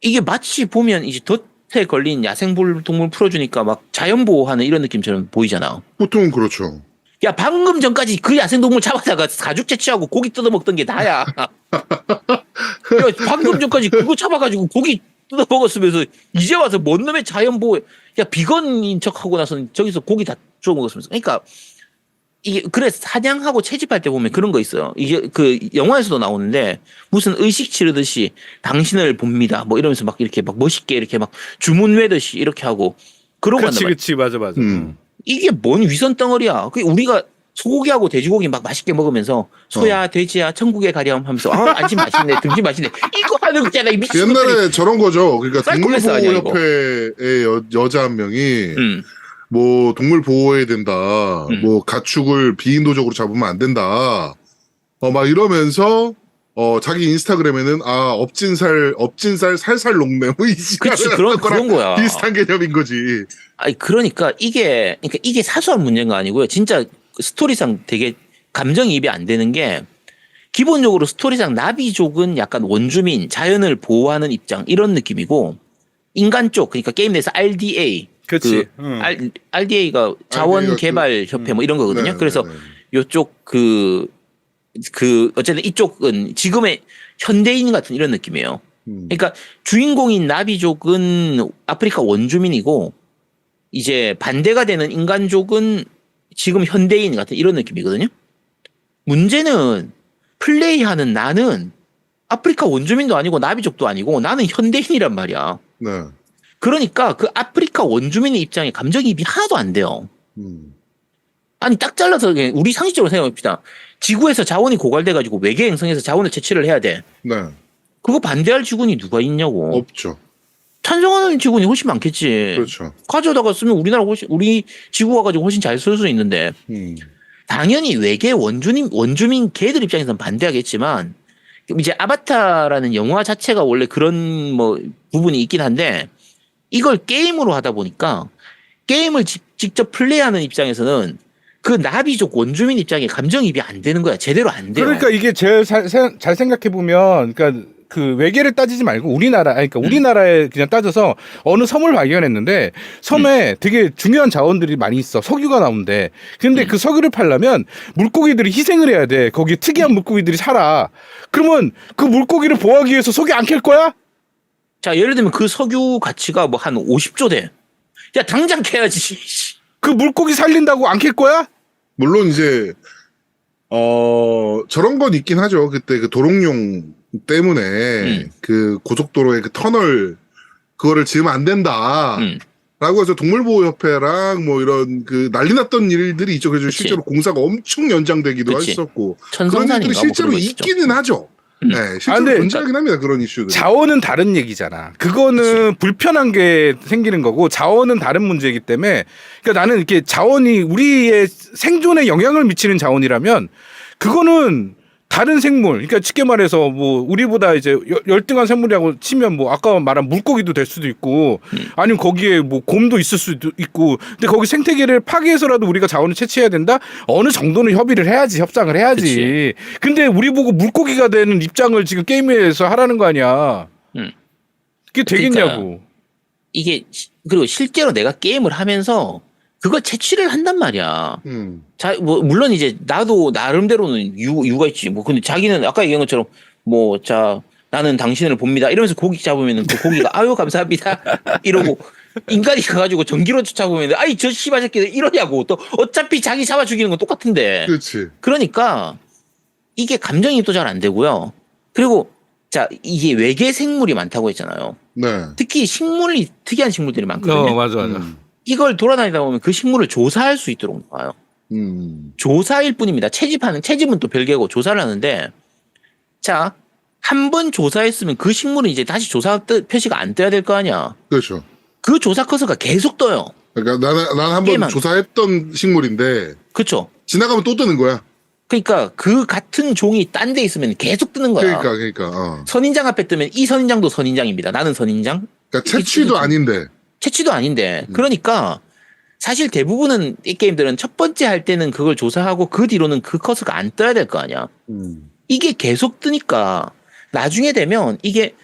이게 마치 보면 이제 덫에 걸린 야생동물 풀어주니까 막 자연보호하는 이런 느낌처럼 보이잖아. 보통은 그렇죠. 야 방금 전까지 그 야생동물 잡아다가 가죽 채취하고 고기 뜯어먹던 게 나야. 야, 방금 전까지 그거 잡아가지고 고기 뜯어먹었으면서 이제 와서 뭔 놈의 자연보호. 야 비건인 척하고 나서는 저기서 고기 다 주워 먹었으면서. 그러니까 이게 그래서 사냥하고 채집할 때 보면 그런 거 있어요. 이게 그 영화에서도 나오는데 무슨 의식 치르듯이 당신을 봅니다. 뭐 이러면서 막 이렇게 막 멋있게 이렇게 막 주문 외듯이 이렇게 하고 그러고 간단 말이야. 그치 맞아. 이게 뭔 위선 덩어리야. 우리가 소고기하고 돼지고기 막 맛있게 먹으면서 소야 돼지야 천국에 가렴 하면서 안심 맛있네 등심 맛있네 이거 하는 거잖아 이 미친 옛날에 저런 거죠. 그러니까 사이코패스 아니야, 동물보호협회의 여자 한 명이 뭐 동물 보호해야 된다. 뭐 가축을 비인도적으로 잡으면 안 된다. 막 이러면서 자기 인스타그램에는 업진살 살살 녹네 뭐 그치 그런 거야. 비슷한 개념인 거지. 아니 그러니까 이게 사소한 문제가 아니고요. 진짜 스토리상 되게 감정이입이 안 되는 게 기본적으로 스토리상 나비족은 약간 원주민 자연을 보호하는 입장 이런 느낌이고 인간 쪽 그러니까 게임 내에서 RDA 그치. RDA가 자원개발협회 뭐 이런 거거든요. 네, 그래서 네. 요쪽 어쨌든 이쪽은 지금의 현대인 같은 이런 느낌이에요. 그러니까 주인공인 나비족은 아프리카 원주민이고 이제 반대가 되는 인간족은 지금 현대인 같은 이런 느낌이거든요. 문제는 플레이하는 나는 아프리카 원주민도 아니고 나비족도 아니고 나는 현대인이란 말이야. 네. 그러니까 그 아프리카 원주민의 입장에 감정이입이 하나도 안 돼요. 아니 딱 잘라서 그냥 우리 상식적으로 생각해봅시다. 지구에서 자원이 고갈돼가지고 외계 행성에서 자원을 채취를 해야 돼. 네. 그거 반대할 지구니 누가 있냐고. 없죠. 찬성하는 지구니 훨씬 많겠지. 그렇죠. 가져다가 쓰면 우리 지구가 가지고 훨씬 잘 쓸 수 있는데 당연히 외계 원주민 걔들 입장에서는 반대하겠지만 이제 아바타라는 영화 자체가 원래 그런 뭐 부분이 있긴 한데 이걸 게임으로 하다 보니까 게임을 직접 플레이하는 입장에서는 그 나비족 원주민 입장에 감정이입이 안 되는 거야. 제대로 안 돼요. 그러니까 이게 제일 잘 생각해 보면, 그러니까 그 외계를 따지지 말고 그러니까 우리나라에 그냥 따져서 어느 섬을 발견했는데 섬에 되게 중요한 자원들이 많이 있어. 석유가 나온대. 근데 그 석유를 팔려면 물고기들이 희생을 해야 돼. 거기 특이한 물고기들이 살아. 그러면 그 물고기를 보호하기 위해서 석유 안 캘 거야? 자, 예를 들면 그 석유 가치가 뭐 한 50조 돼. 야, 당장 캐야지. 그 물고기 살린다고 안 캘 거야? 물론 이제 저런 건 있긴 하죠. 그때 그 도롱뇽 때문에 그 고속도로의 그 터널 그거를 지으면 안 된다. 라고 해서 동물보호협회랑 뭐 이런 그 난리 났던 일들이 있죠. 그래서 그치. 실제로 공사가 엄청 연장되기도 그치. 했었고. 그런 천성산인가 일들이 뭐 실제로 그런 거 있었죠. 있기는 하죠. 네, 실제로 근데 존재하긴 합니다. 그런 이슈들. 자원은 다른 얘기잖아. 그거는 불편한 게 생기는 거고 자원은 다른 문제이기 때문에 그러니까 나는 이렇게 자원이 우리의 생존에 영향을 미치는 자원이라면 그거는 다른 생물, 그러니까 쉽게 말해서 뭐 우리보다 이제 열등한 생물이라고 치면 뭐 아까 말한 물고기도 될 수도 있고 아니면 거기에 뭐 곰도 있을 수도 있고 근데 거기 생태계를 파괴해서라도 우리가 자원을 채취해야 된다? 어느 정도는 협의를 해야지, 협상을 해야지. 그치. 근데 우리 보고 물고기가 되는 입장을 지금 게임에서 하라는 거 아니야. 그게 되겠냐고. 그러니까 이게 그리고 실제로 내가 게임을 하면서 그걸 채취를 한단 말이야. 자, 뭐 물론 이제 나도 나름대로는 이유가 있지. 뭐 근데 자기는 아까 얘기한 것처럼 뭐 자 나는 당신을 봅니다. 이러면서 고기 잡으면은 그 고기가 아유 감사합니다. 이러고 인간이 가가지고 전기로 쫓아보면 아이 저 씨발 새끼들 이러냐고 또 어차피 자기 잡아 죽이는 건 똑같은데. 그렇지. 그러니까 이게 감정이입도 잘 안 되고요. 그리고 자 이게 외계 생물이 많다고 했잖아요. 네. 특히 식물이 특이한 식물들이 많거든요. 맞아. 이걸 돌아다니다 보면 그 식물을 조사할 수 있도록 나와요. 조사일 뿐입니다. 채집은 또 별개고 조사를 하는데 자, 한 번 조사했으면 그 식물은 이제 다시 조사 표시가 안 떠야 될 거 아니야. 그렇죠. 그 조사 커서가 계속 떠요. 그러니까 나는 한번 게임하면. 조사했던 식물인데 그렇죠? 지나가면 또 뜨는 거야. 그러니까 그 같은 종이 딴 데 있으면 계속 뜨는 거야. 그러니까. 선인장 앞에 뜨면 이 선인장도 선인장입니다. 나는 선인장. 그러니까 채취도 아닌데. 채취도 아닌데. 그러니까 사실 대부분은 이 게임들은 첫 번째 할 때는 그걸 조사하고 그 뒤로는 그 커서가 안 떠야 될 거 아니야. 이게 계속 뜨니까 나중에 되면 이게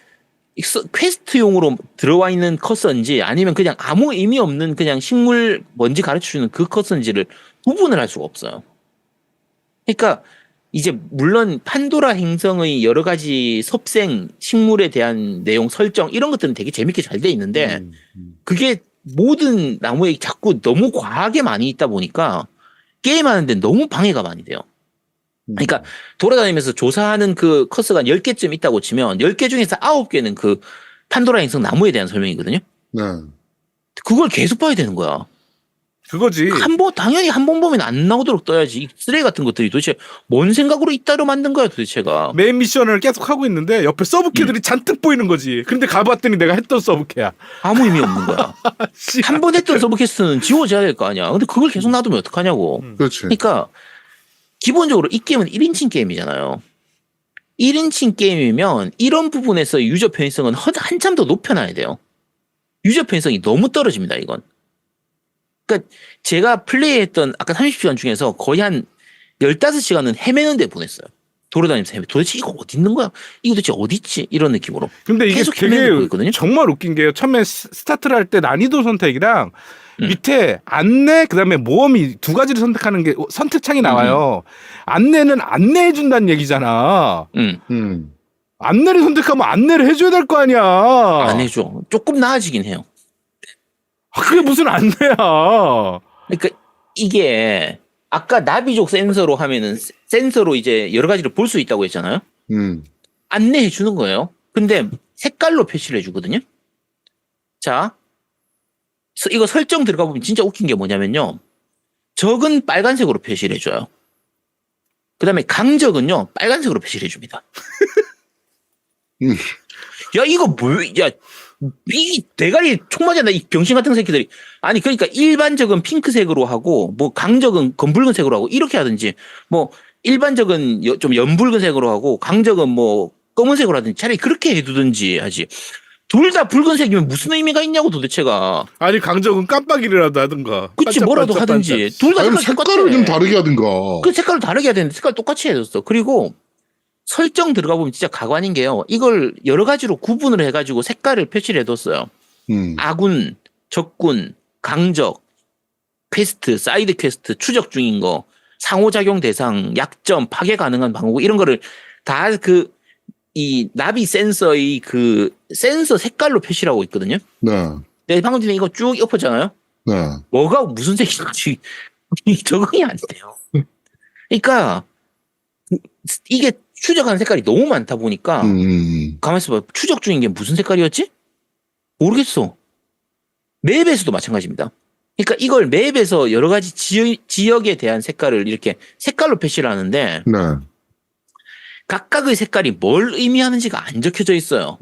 퀘스트용으로 들어와 있는 커서인지 아니면 그냥 아무 의미 없는 그냥 식물 뭔지 가르쳐주는 그 커서인지를 구분을 할 수가 없어요. 그러니까 이제 물론 판도라 행성의 여러 가지 섭생, 식물에 대한 내용 설정 이런 것들은 되게 재밌게 잘 돼 있는데 그게 모든 나무에 자꾸 너무 과하게 많이 있다 보니까 게임하는데 너무 방해가 많이 돼요. 그러니까 돌아다니면서 조사하는 그 커서가 10개쯤 있다고 치면 10개 중에서 9개는 그 판도라 행성 나무에 대한 설명이거든요. 네. 그걸 계속 봐야 되는 거야. 그거지. 당연히 한 번 보면 안 나오도록 떠야지. 이 쓰레기 같은 것들이 도대체 뭔 생각으로 이따로 만든 거야 도대체가. 메인 미션을 계속 하고 있는데 옆에 서브캐들이 잔뜩 보이는 거지. 근데 가봤더니 내가 했던 서브캐야. 아무 의미 없는 거야. 한 번 했던 서브퀘스트는 지워져야 될 거 아니야. 근데 그걸 계속 놔두면 어떡하냐고. 그렇지. 그러니까 기본적으로 이 게임은 1인칭 게임이잖아요. 1인칭 게임이면 이런 부분에서 유저 편의성은 한참 더 높여놔야 돼요. 유저 편의성이 너무 떨어집니다, 이건. 그러니까 제가 플레이했던 아까 30시간 중에서 거의 한 15시간은 헤매는 데 보냈어요. 돌아다니면서 헤매. 도대체 이거 어디 있는 거야? 이거 도대체 어디 있지? 이런 느낌으로. 근데 이게 계속 헤매는 데 되게 보였거든요. 정말 웃긴 게요. 처음에 스타트를 할 때 난이도 선택이랑 밑에 안내 그다음에 모험이 두 가지를 선택하는 게 선택창이 나와요. 안내는 안내해 준다는 얘기잖아. 안내를 선택하면 안내를 해줘야 될 거 아니야. 안 해줘. 조금 나아지긴 해요. 그게 무슨 안내야. 그러니까 이게 아까 나비족 센서로 하면은 센서로 이제 여러 가지를 볼 수 있다고 했잖아요. 안내해 주는 거예요. 근데 색깔로 표시를 해주거든요. 자, 이거 설정 들어가 보면 진짜 웃긴 게 뭐냐면요. 적은 빨간색으로 표시를 해줘요. 그 다음에 강적은요 빨간색으로 표시를 해줍니다. 야 이거 야 이 대가리 총 맞았나 이 병신 같은 새끼들이. 아니 그러니까 일반적은 핑크색으로 하고 뭐 강적은 검붉은색으로 하고 이렇게 하든지 뭐 일반적은 좀 연붉은색으로 하고 강적은 뭐 검은색으로 하든지 차라리 그렇게 해두든지 하지. 둘 다 붉은색이면 무슨 의미가 있냐고 도대체가. 아니 강적은 깜빡이라도 하든가. 그치 뭐라도 하든지. 둘 다 아니면 색깔을 좀 다르게 하든가. 그 색깔을 다르게 해야 되는데 색깔 똑같이 해줬어. 그리고 설정 들어가 보면 진짜 가관인 게요. 이걸 여러 가지로 구분을 해가지고 색깔을 표시를 해뒀어요. 아군, 적군, 강적, 퀘스트, 사이드 퀘스트, 추적 중인 거, 상호작용 대상, 약점, 파괴 가능한 방법 이런 거를 다 이 나비 센서의 그 센서 색깔로 표시를 하고 있거든요. 네. 내 방금 전에 이거 쭉 엎었잖아요. 네. 뭐가 무슨 색인지 적응이 안 돼요. 그러니까 이게 추적하는 색깔이 너무 많다 보니까 가만히 있어봐. 추적 중인 게 무슨 색깔이었지? 모르겠어. 맵에서도 마찬가지입니다. 그러니까 이걸 맵에서 여러 가지 지역에 대한 색깔을 이렇게 색깔로 표시를 하는데 네. 각각의 색깔이 뭘 의미하는지가 안 적혀져 있어요.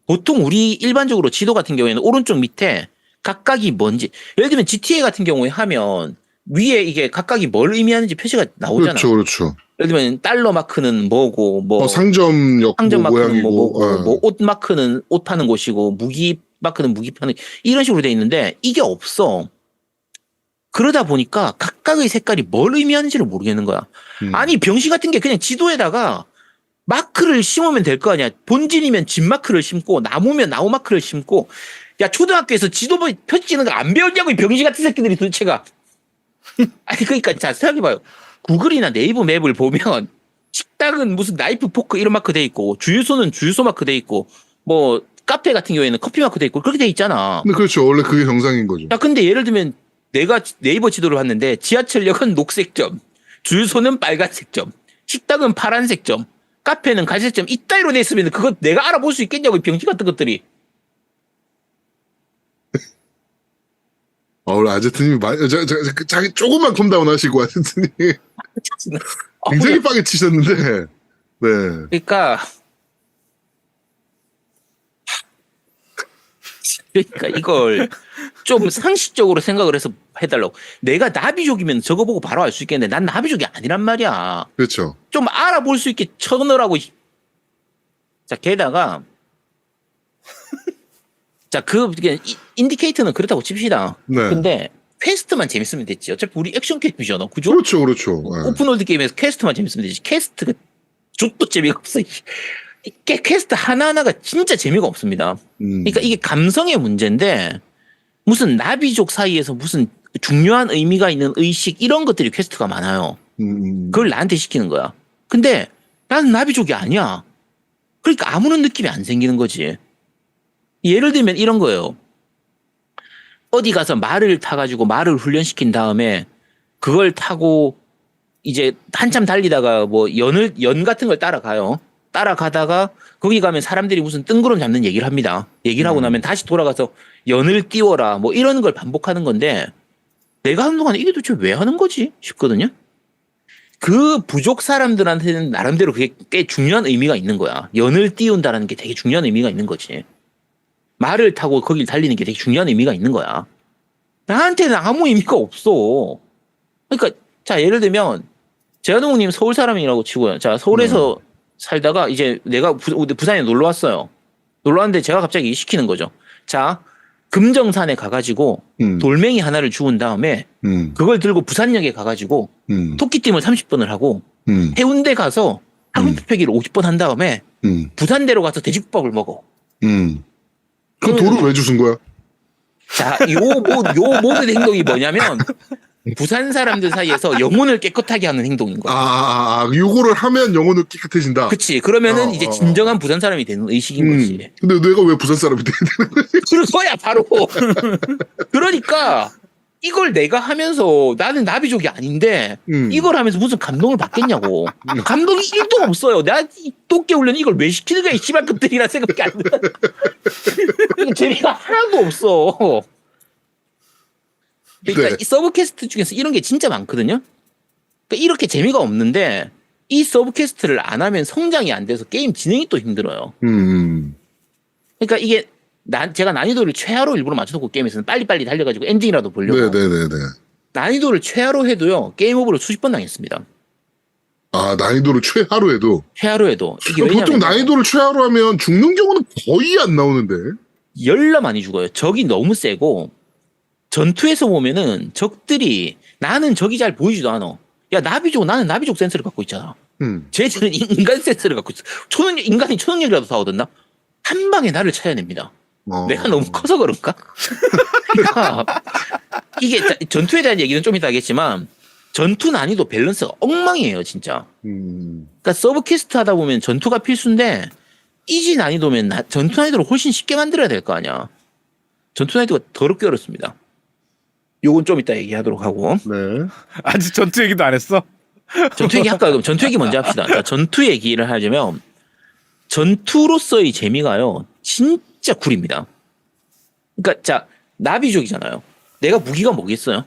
보통 우리 일반적으로 지도 같은 경우에는 오른쪽 밑에 각각이 뭔지 예를 들면 GTA 같은 경우에 하면 위에 이게 각각이 뭘 의미하는지 표시가 나오잖아. 그렇죠, 그렇죠. 예를 들면 달러 마크는 뭐고 뭐 상점 마크는 모양이고, 뭐고 뭐 옷 마크는 옷 파는 곳이고 무기 마크는 무기 파는 이런 식으로 돼 있는데 이게 없어. 그러다 보니까 각각의 색깔이 뭘 의미하는지를 모르겠는 거야. 아니 병신 같은 게 그냥 지도에다가 마크를 심으면 될 거 아니야. 본진이면 진 마크를 심고 나무면 나무 마크를 심고 야 초등학교에서 지도 표지 찍는 거 안 배웠냐고 이 병신 같은 새끼들이 도대체가. 아니 그러니까 자 생각해봐요. 구글이나 네이버 맵을 보면 식당은 무슨 나이프 포크 이런 마크 돼 있고 주유소는 주유소 마크 돼 있고 뭐 카페 같은 경우에는 커피 마크 돼 있고 그렇게 돼 있잖아. 근데 그렇죠. 원래 그게 정상인 거죠. 야 근데 예를 들면 내가 네이버 지도를 봤는데 지하철역은 녹색 점, 주유소는 빨간색 점, 식당은 파란색 점, 카페는 갈색 점 이따위로 돼 있으면 그거 내가 알아볼 수 있겠냐고 이 병신 같은 것들이. 우리 아제트님이 자기 조금만 컴다운 하시고 아제트님 굉장히 빠게 치셨는데, 네. 그러니까 이걸 좀 상식적으로 생각을 해서 해달라고. 내가 나비족이면 저거 보고 바로 알 수 있겠는데 난 나비족이 아니란 말이야. 그렇죠. 좀 알아볼 수 있게 쳐넣으라고. 자 게다가 자 인디케이터는 그렇다고 칩시다. 네. 근데 퀘스트만 재밌으면 됐지. 어차피 우리 액션 게임이잖아. 그죠? 그렇죠, 그렇죠. 네. 오픈월드 게임에서 퀘스트만 재밌으면 되지. 퀘스트가 족도 재미가 없어. 퀘스트 하나하나가 진짜 재미가 없습니다. 그러니까 이게 감성의 문제인데 무슨 나비족 사이에서 무슨 중요한 의미가 있는 의식 이런 것들이 퀘스트가 많아요. 그걸 나한테 시키는 거야. 근데 나는 나비족이 아니야. 그러니까 아무런 느낌이 안 생기는 거지. 예를 들면 이런 거예요. 어디 가서 말을 타가지고 말을 훈련시킨 다음에 그걸 타고 이제 한참 달리다가 뭐 연 같은 걸 따라가요. 따라가다가 거기 가면 사람들이 무슨 뜬구름 잡는 얘기를 합니다. 얘기를 하고 나면 다시 돌아가서 연을 띄워라 뭐 이런 걸 반복하는 건데 내가 하는 동안에 이게 도대체 왜 하는 거지 싶거든요. 그 부족 사람들한테는 나름대로 그게 꽤 중요한 의미가 있는 거야. 연을 띄운다는 게 되게 중요한 의미가 있는 거지. 말을 타고 거길 달리는 게 되게 중요한 의미가 있는 거야. 나한테는 아무 의미가 없어. 그러니까 자 예를 들면 재현웅님 서울 사람이라고 치고요. 자 서울에서 살다가 이제 내가 부산에 놀러 왔어요. 놀러 왔는데 제가 갑자기 시키는 거죠. 자 금정산에 가가지고 돌멩이 하나를 주운 다음에 그걸 들고 부산역에 가가지고 토끼찜을 30번을 하고 해운대 가서 한국패기를 50번 한 다음에 부산대로 가서 돼지국밥을 먹어. 그 돌을 왜 주신 거야? 자, 요 모든 행동이 뭐냐면 부산 사람들 사이에서 영혼을 깨끗하게 하는 행동인 거야. 요거를 하면 영혼을 깨끗해진다. 그치. 그러면은 이제 진정한 부산 사람이 되는 의식인 거지. 근데 내가 왜 부산 사람이 되는 거지? 그거야, 바로. 그러니까 이걸 내가 하면서 나는 나비족이 아닌데 이걸 하면서 무슨 감동을 받겠냐고. 감동이 1도 없어요. 내가 똥개 훈련 이걸 왜 시키는 거야, 이 씨발 것들이라 생각이 안 나. 재미가 하나도 없어. 그러니까 네. 이 서브퀘스트 중에서 이런 게 진짜 많거든요. 그러니까 이렇게 재미가 없는데 이 서브퀘스트를 안 하면 성장이 안 돼서 게임 진행이 또 힘들어요. 그러니까 이게 제가 난이도를 최하로 일부러 맞춰놓고 게임에서는 빨리빨리 달려가지고 엔딩이라도 보려고. 네네네네. 난이도를 최하로 해도요. 게임 오버를 수십 번 당했습니다. 아 난이도를 최하로 해도. 최하로 해도. 이게 보통 왜냐면 난이도를 최하로 하면 죽는 경우는 거의 안 나오는데. 열나 많이 죽어요. 적이 너무 세고 전투에서 보면은 적들이 나는 적이 잘 보이지도 않아. 야 나비족 나는 나비족 센서를 갖고 있잖아. 쟤는 인간 센서를 갖고 있어. 인간이 초능력이라도 다 얻었나? 한 방에 나를 찾아냅니다. 내가 너무 커서 그런가? 그러니까 이게 전투에 대한 얘기는 좀 이따 하겠지만 전투 난이도 밸런스가 엉망이에요 진짜. 그러니까 서브퀘스트 하다 보면 전투가 필수인데 이지 난이도면 전투 난이도를 훨씬 쉽게 만들어야 될 거 아니야. 전투 난이도가 더럽게 어렵습니다. 요건 좀 이따 얘기하도록 하고. 네. 아직 전투 얘기도 안 했어? 전투 얘기 할까요? 그럼 전투 얘기 먼저 합시다. 자, 전투 얘기를 하자면 전투로서의 재미가요 진짜 쿨입니다. 그러니까 자 나비족이잖아요. 내가 무기가 뭐겠어요?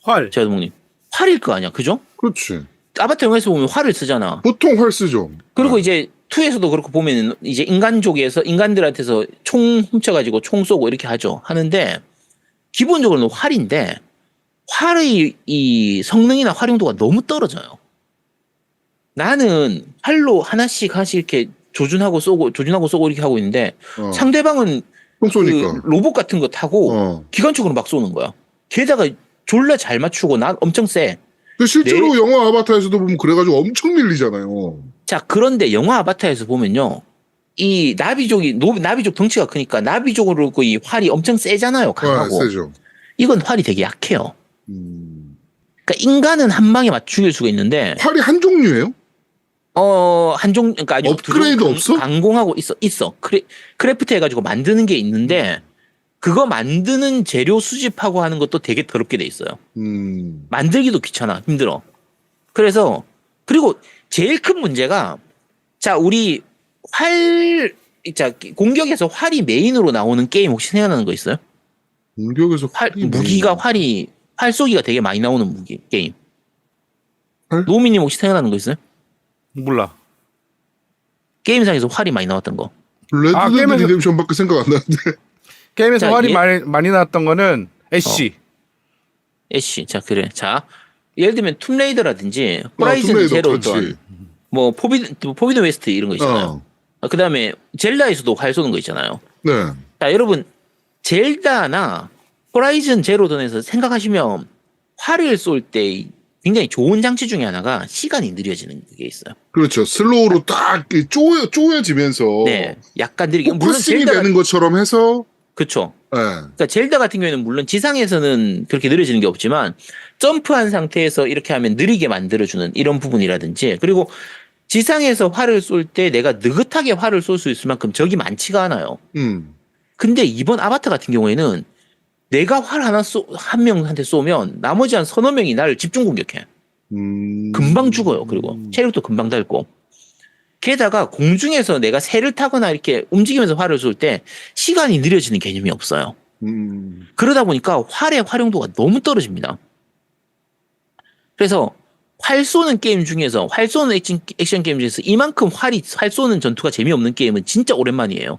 활. 제아동님 활일 거 아니야, 그죠? 그렇지. 아바타 영화에서 보면 활을 쓰잖아. 보통 활 쓰죠. 그리고 이제 2에서도 그렇고 보면 이제 인간족에서 인간들한테서 총 훔쳐가지고 총 쏘고 이렇게 하는데 기본적으로는 활인데 활의 이 성능이나 활용도가 너무 떨어져요. 나는 활로 하나씩 이렇게 조준하고 쏘고 이렇게 하고 있는데 상대방은 총 쏘니까. 그 로봇 같은 거 타고 기관총으로 막 쏘는 거야. 게다가 졸라 잘 맞추고 난 엄청 세. 실제로 영화 아바타에서도 보면 그래가지고 엄청 밀리잖아요. 자, 그런데 영화 아바타에서 보면요. 이 나비족 덩치가 크니까 나비족으로 이 활이 엄청 세잖아요. 강하고. 세죠. 이건 활이 되게 약해요. 그러니까 인간은 한 방에 죽일 수가 있는데 활이 한 종류예요? 그러니까 아주 업그레이드 없어? 강공하고 있어. 크래프트 해가지고 만드는 게 있는데 그거 만드는 재료 수집하고 하는 것도 되게 더럽게 돼 있어요. 만들기도 귀찮아, 힘들어. 그리고 제일 큰 문제가 자 우리 공격에서 활이 메인으로 나오는 게임 혹시 생각나는 거 있어요? 공격에서 무기가 활 쏘기가 되게 많이 나오는 게임. 활? 노미님 혹시 생각나는 거 있어요? 몰라. 게임상에서 활이 많이 나왔던 거. 레드데드 리뎀션밖에 생각 안 나는데. 게임에서 자, 활이 많이 나왔던 거는 애쉬. 애쉬. 자, 그래. 자, 예를 들면 툼레이더라든지 호라이즌 제로던 뭐 포비드 웨스트 이런 거 있잖아요. 그 다음에 젤다에서도 활 쏘는 거 있잖아요. 네. 자, 여러분 젤다나 호라이즌 제로던에서 생각하시면 활을 쏠 때 굉장히 좋은 장치 중에 하나가 시간이 느려지는 게 있어요. 그렇죠. 슬로우로 딱 쪼여지면서 네, 약간 느리게 물론 포커싱이 되는 것처럼 해서 그렇죠. 네. 그러니까 젤다 같은 경우에는 물론 지상에서는 그렇게 느려지는 게 없지만 점프한 상태에서 이렇게 하면 느리게 만들어주는 이런 부분이라든지 그리고 지상에서 활을 쏠 때 내가 느긋하게 활을 쏠 수 있을 만큼 적이 많지가 않아요. 근데 이번 아바타 같은 경우에는 내가 활 한 명한테 쏘면 나머지 한 서너 명이 나를 집중 공격해. 금방 죽어요. 그리고 체력도 금방 닳고. 게다가 공중에서 내가 새를 타거나 이렇게 움직이면서 활을 쏠 때 시간이 느려지는 개념이 없어요. 그러다 보니까 활의 활용도가 너무 떨어집니다. 그래서 활 쏘는 게임 중에서 활 쏘는 액션 게임 중에서 이만큼 활 쏘는 전투가 재미없는 게임은 진짜 오랜만이에요.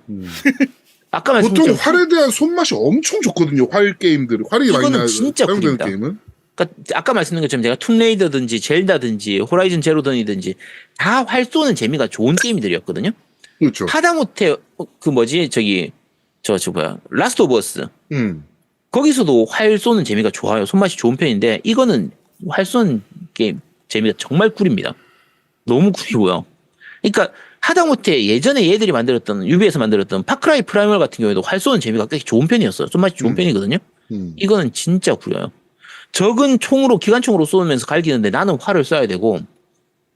아까 보통 말씀드린 활에 대한 손맛이 엄청 좋거든요. 활 게임들. 활이 많이 이거는 진짜 사용되는 꿀입니다. 게임은. 그러니까 아까 말씀드린 것처럼 제가 툼레이더든지 젤다든지 호라이즌 제로던이든지 다 활 쏘는 재미가 좋은 게임들이었거든요. 그렇죠. 하다못해 그 뭐지 저 뭐야 라스트 오브 어스 거기서도 활 쏘는 재미가 좋아요. 손맛이 좋은 편인데 이거는 활 쏘는 게임 재미가 정말 꿀입니다. 너무 꿀이고요. 그러니까 하다못해 예전에 얘들이 만들었던 유비에서 만들었던 파크라이 프라이멀 같은 경우에도 활 쏘는 재미가 꽤 좋은 편이었어요. 손맛이 좋은 편이거든요. 이거는 진짜 꿀이에요. 적은 총으로 기관총으로 쏘면서 갈기는데 나는 활을 쏴야 되고,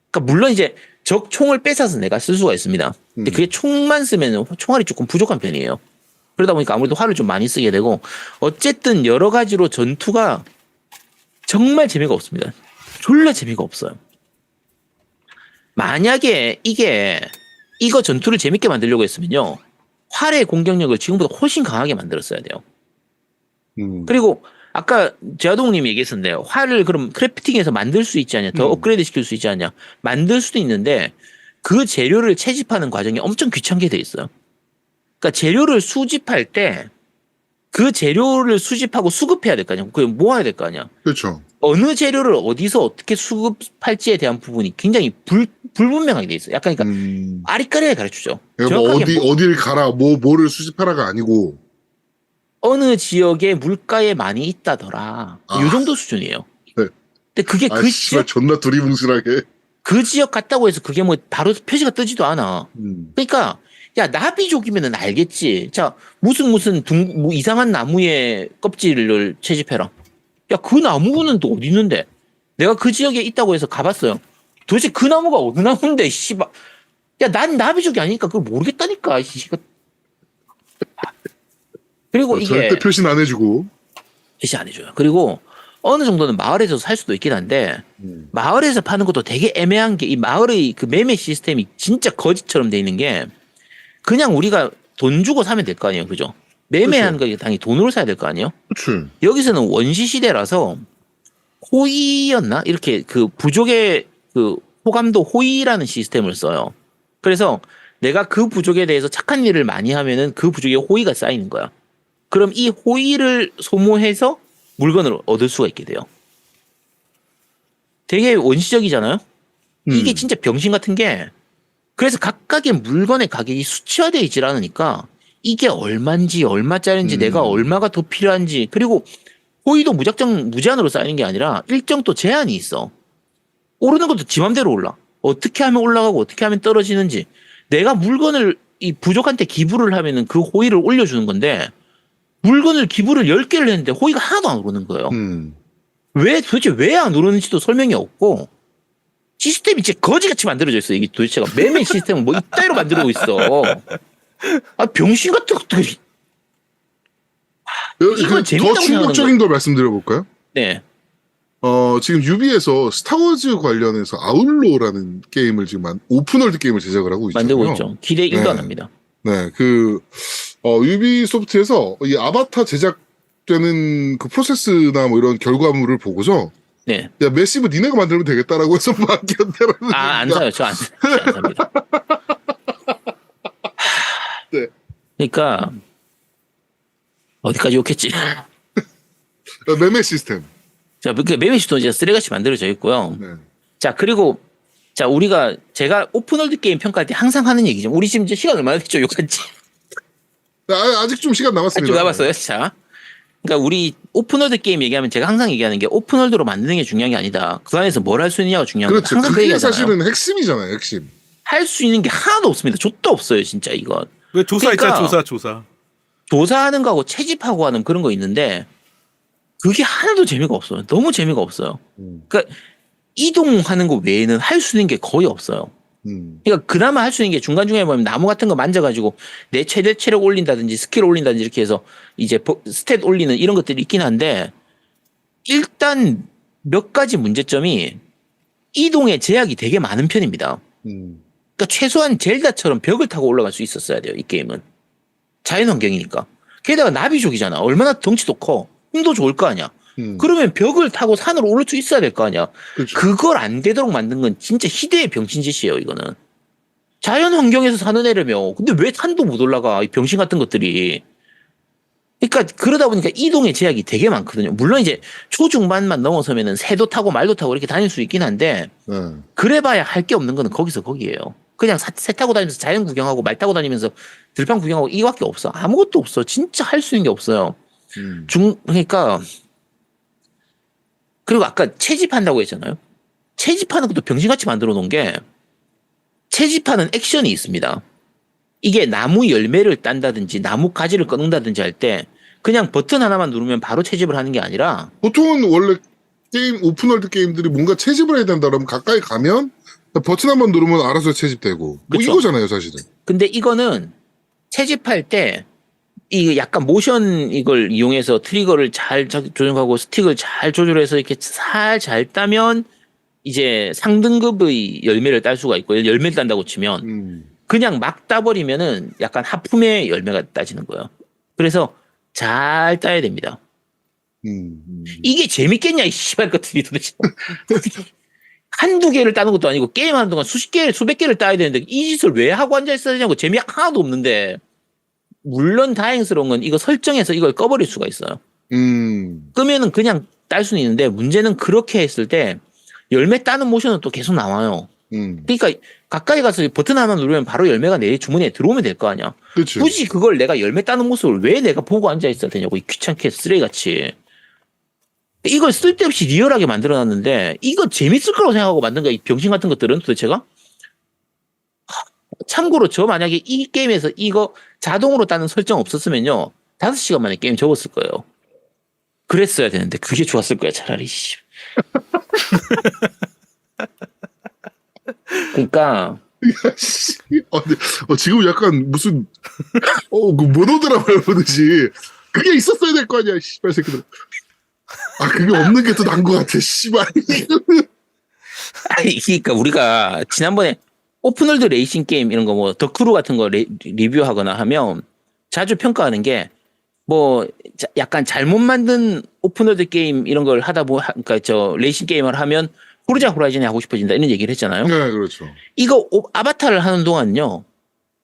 그러니까 물론 이제 적 총을 뺏어서 내가 쓸 수가 있습니다. 근데 그게 총만 쓰면 총알이 조금 부족한 편이에요. 그러다 보니까 아무래도 활을 좀 많이 쓰게 되고, 어쨌든 여러 가지로 전투가 정말 재미가 없습니다. 졸라 재미가 없어요. 만약에 이거 전투를 재밌게 만들려고 했으면요, 활의 공격력을 지금보다 훨씬 강하게 만들었어야 돼요. 그리고 아까 제아동님이 얘기했었는데 활을 그럼 크래프팅해서 만들 수 있지 않냐, 더 업그레이드 시킬 수 있지 않냐, 만들 수도 있는데 그 재료를 채집하는 과정이 엄청 귀찮게 돼 있어요. 그러니까 재료를 수집할 때 그 재료를 수집하고 수급해야 될 거 아니야, 그게 모아야 될 거 아니야. 그렇죠. 어느 재료를 어디서 어떻게 수급할지에 대한 부분이 굉장히 불분명하게 돼 있어요. 약간 그러니까 아리까리하게 가르쳐줘. 그러니까 뭐 어디를 가라, 뭐를 수집하라가 아니고 어느 지역에 물가에 많이 있다더라. 이 정도 수준이에요. 네. 근데 그게 그 지역 존나 두리뭉실하게. 그 지역 갔다고 해서 그게 뭐 바로 표시가 뜨지도 않아. 그러니까 야 나비족이면은 알겠지. 자 무슨 뭐 이상한 나무의 껍질을 채집해라. 야 그 나무는 또 어디 있는데? 내가 그 지역에 있다고 해서 가봤어요. 도대체 그 나무가 어느 나무인데 씨발. 야 난 나비족이 아니니까 그걸 모르겠다니까. 씨발. 그리고 이게 절대 표시는 안 해주고. 표시 안 해줘요. 그리고 어느 정도는 마을에서 살 수도 있긴 한데 마을에서 파는 것도 되게 애매한 게 이 마을의 그 매매 시스템이 진짜 거지처럼 돼 있는 게 그냥 우리가 돈 주고 사면 될 거 아니에요, 그죠? 매매하는 거 당연히 돈으로 사야 될 거 아니에요? 그렇지. 여기서는 원시 시대라서 호의였나 이렇게 그 부족의 그 호감도 호의라는 시스템을 써요. 그래서 내가 그 부족에 대해서 착한 일을 많이 하면은 그 부족에 호의가 쌓이는 거야. 그럼 이 호의를 소모해서 물건을 얻을 수가 있게 돼요. 되게 원시적이잖아요? 이게 진짜 병신 같은 게 그래서 각각의 물건의 가격이 수치화되어 있질 않으니까 이게 얼마인지 얼마짜리인지 내가 얼마가 더 필요한지 그리고 호의도 무제한으로 쌓이는 게 아니라 일정 또 제한이 있어. 오르는 것도 지 맘대로 올라. 어떻게 하면 올라가고 어떻게 하면 떨어지는지 내가 물건을 이 부족한테 기부를 하면은 그 호의를 올려주는 건데 물건을 기부를 10개를 했는데 호의가 하나도 안 오르는 거예요. 도대체 왜 안 오르는지도 설명이 없고 시스템이 진짜 거지같이 만들어져 있어. 이게 도대체가 매매 시스템은 뭐 이따위로 만들고 있어. 아 병신 같은 것들이. 이건 재밌다고 더 충격적인 걸 말씀드려볼까요? 네. 지금 유비에서 스타워즈 관련해서 아울로라는 게임을 지금 오픈월드 게임을 제작을 하고 있잖아요. 만들고 있죠. 기대 1도 안 합니다. 네, 유비소프트에서 이 아바타 제작되는 그 프로세스나 뭐 이런 결과물을 보고서 네. 야, 메시브 니네가 만들면 되겠다라고 해서 맡겼다라는. 안 사요. 저 안 삽니다. 네. 그러니까 어디까지 욕했지? 매매 시스템. 자, 그 매매 시스템 이제 쓰레같이 만들어져 있고요. 네. 자, 그리고 자 제가 오픈월드 게임 평가할 때 항상 하는 얘기죠. 우리 지금 이제 시간 얼마나 됐죠? 욕한지. 아직 좀 시간 남았습니다. 좀 남았어요. 자, 그러니까 우리 오픈월드 게임 얘기하면 제가 항상 얘기하는 게 오픈월드로 만드는 게 중요한 게 아니다. 그 안에서 뭘 할 수 있느냐가 중요한 거다. 그렇죠. 항상 그 그게 얘기하잖아요. 사실은 핵심이잖아요. 핵심. 할 수 있는 게 하나도 없습니다. 좆도 없어요, 진짜 이건. 왜 조사 그러니까 있잖아, 조사. 조사하는 거하고 채집하고 하는 그런 거 있는데 그게 하나도 재미가 없어요. 너무 재미가 없어요. 그러니까 이동하는 거 외에는 할 수 있는 게 거의 없어요. 그러니까 그나마 할 수 있는 게 중간중간에 보면 나무 같은 거 만져가지고 내 최대 체력 올린다든지 스킬 올린다든지 이렇게 해서 이제 스탯 올리는 이런 것들이 있긴 한데 일단 몇 가지 문제점이 이동의 제약이 되게 많은 편입니다. 그러니까 최소한 젤다처럼 벽을 타고 올라갈 수 있었어야 돼요. 이 게임은. 자연환경이니까. 게다가 나비족이잖아. 얼마나 덩치도 커. 힘도 좋을 거 아니야. 그러면 벽을 타고 산으로 오를 수 있어야 될 거 아니야. 그렇죠. 그걸 안 되도록 만든 건 진짜 희대의 병신짓이에요, 이거는. 자연 환경에서 사는 애라며. 근데 왜 산도 못 올라가, 이 병신 같은 것들이. 그러니까 그러다 보니까 이동의 제약이 되게 많거든요. 물론 이제 초중반만 넘어서면은 새도 타고 말도 타고 이렇게 다닐 수 있긴 한데 네. 그래봐야 할 게 없는 거는 거기서 거기예요. 그냥 새 타고 다니면서 자연 구경하고 말 타고 다니면서 들판 구경하고 이거밖에 없어. 아무것도 없어. 진짜 할 수 있는 게 없어요. 그러니까 그리고 아까 채집한다고 했잖아요. 채집하는 것도 병신같이 만들어 놓은 게 채집하는 액션이 있습니다. 이게 나무 열매를 딴다든지 나무 가지를 끊는다든지 할 때 그냥 버튼 하나만 누르면 바로 채집을 하는 게 아니라 보통은 원래 게임 오픈월드 게임들이 뭔가 채집을 해야 된다 그러면 가까이 가면 버튼 한번 누르면 알아서 채집되고 뭐 그쵸. 이거잖아요 사실은. 근데 이거는 채집할 때 이 약간 모션 이걸 이용해서 트리거를 잘 조정하고 스틱을 잘 조절해서 이렇게 잘 따면 이제 상등급의 열매를 딸 수가 있고 열매를 딴다고 치면 그냥 막 따버리면은 약간 하품의 열매가 따지는 거예요. 그래서 잘 따야 됩니다. 이게 재밌겠냐 이 씨발 것들이 도대체. 한두 개를 따는 것도 아니고 게임하는 동안 수백 개를 따야 되는데 이 짓을 왜 하고 앉아 있어야 되냐고. 재미 하나도 없는데. 물론 다행스러운 건 이거 설정해서 이걸 꺼버릴 수가 있어요. 끄면은 그냥 딸 수는 있는데 문제는 그렇게 했을 때 열매 따는 모션은 또 계속 나와요. 그러니까 가까이 가서 버튼 하나 누르면 바로 열매가 내 주머니에 들어오면 될 거 아니야. 그치. 굳이 그걸 내가 열매 따는 모습을 왜 내가 보고 앉아 있어야 되냐고. 이 귀찮게 쓰레기같이. 이걸 쓸데없이 리얼하게 만들어놨는데 이거 재밌을 거라고 생각하고 만든 거야. 이 병신 같은 것들은 도대체가. 참고로 저 만약에 이 게임에서 이거 자동으로 따는 설정 없었으면요 5시간 만에 게임 접었을 거예요. 그랬어야 되는데 그게 좋았을 거야 차라리. 그러니까 지금 약간 무슨 그 모노드라마를 보듯이 그게 있었어야 될 거 아니야 씨발 새끼들. 아 그게 없는 게 더 나은 것 같아 씨발. 아니 그러니까 우리가 지난번에 오픈월드 레이싱 게임 이런 거 뭐 더 크루 같은 거 리뷰하거나 하면 자주 평가하는 게 뭐 약간 잘못 만든 오픈월드 게임 이런 걸 하다 그러니까 저 레이싱 게임을 하면 포르자 호라이즌이 하고 싶어진다 이런 얘기를 했잖아요. 네 그렇죠. 이거 아바타를 하는 동안은요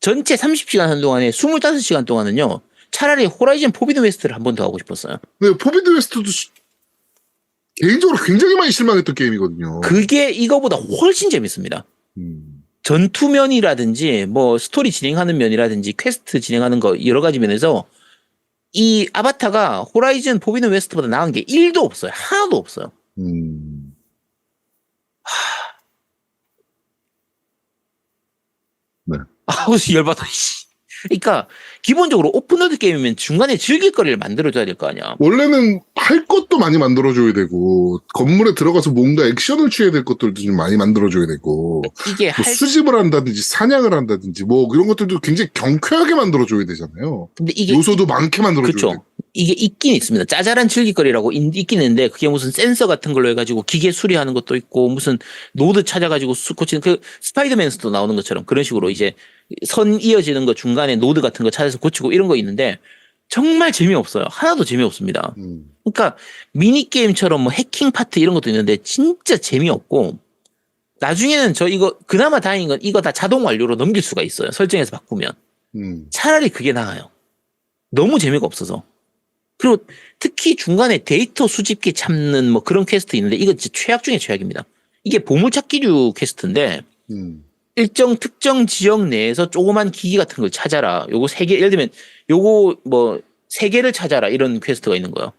전체 30시간 하는 동안에 25시간 동안은요 차라리 호라이즌 포비드 웨스트를 한 번 더 하고 싶었어요. 네 포비드 웨스트도 개인적으로 굉장히 많이 실망했던 게임이거든요. 그게 이거보다 훨씬 재밌습니다. 전투면이라든지 뭐 스토리 진행하는 면이라든지 퀘스트 진행하는 거 여러 가지 면에서 이 아바타가 호라이즌 포비든 웨스트보다 나은 게 1도 없어요. 하나도 없어요. 네. 아우 열받아. 그러니까 기본적으로 오픈월드 게임이면 중간에 즐길 거리를 만들어줘야 될 거 아니야. 원래는 할 것도 많이 만들어줘야 되고 건물에 들어가서 뭔가 액션을 취해야 될 것들도 좀 많이 만들어줘야 되고 이게 뭐 수집을 한다든지 사냥을 한다든지 뭐 이런 것들도 굉장히 경쾌하게 만들어줘야 되잖아요. 근데 이게 요소도 많게 만들어줘야 그렇죠. 되고. 이게 있긴 있습니다. 짜잘한 즐길거리라고 있긴 있는데 그게 무슨 센서 같은 걸로 해가지고 기계 수리하는 것도 있고 무슨 노드 찾아가지고 고치는 그 스파이더맨스도 나오는 것처럼 그런 식으로 이제 선 이어지는 거 중간에 노드 같은 거 찾아서 고치고 이런 거 있는데 정말 재미없어요. 하나도 재미없습니다. 그러니까 미니게임처럼 뭐 해킹 파트 이런 것도 있는데 진짜 재미없고 나중에는 저 이거 그나마 다행인 건 이거 다 자동 완료로 넘길 수가 있어요. 설정에서 바꾸면. 차라리 그게 나아요. 너무 재미가 없어서. 그리고 특히 중간에 데이터 수집기 참는 뭐 그런 퀘스트 있는데 이거 진짜 최악 중에 최악입니다. 이게 보물찾기류 퀘스트인데 일정 특정 지역 내에서 조그만 기기 같은 걸 찾아라. 요거 3개, 예를 들면 요거 뭐 3개를 찾아라 이런 퀘스트가 있는 거예요.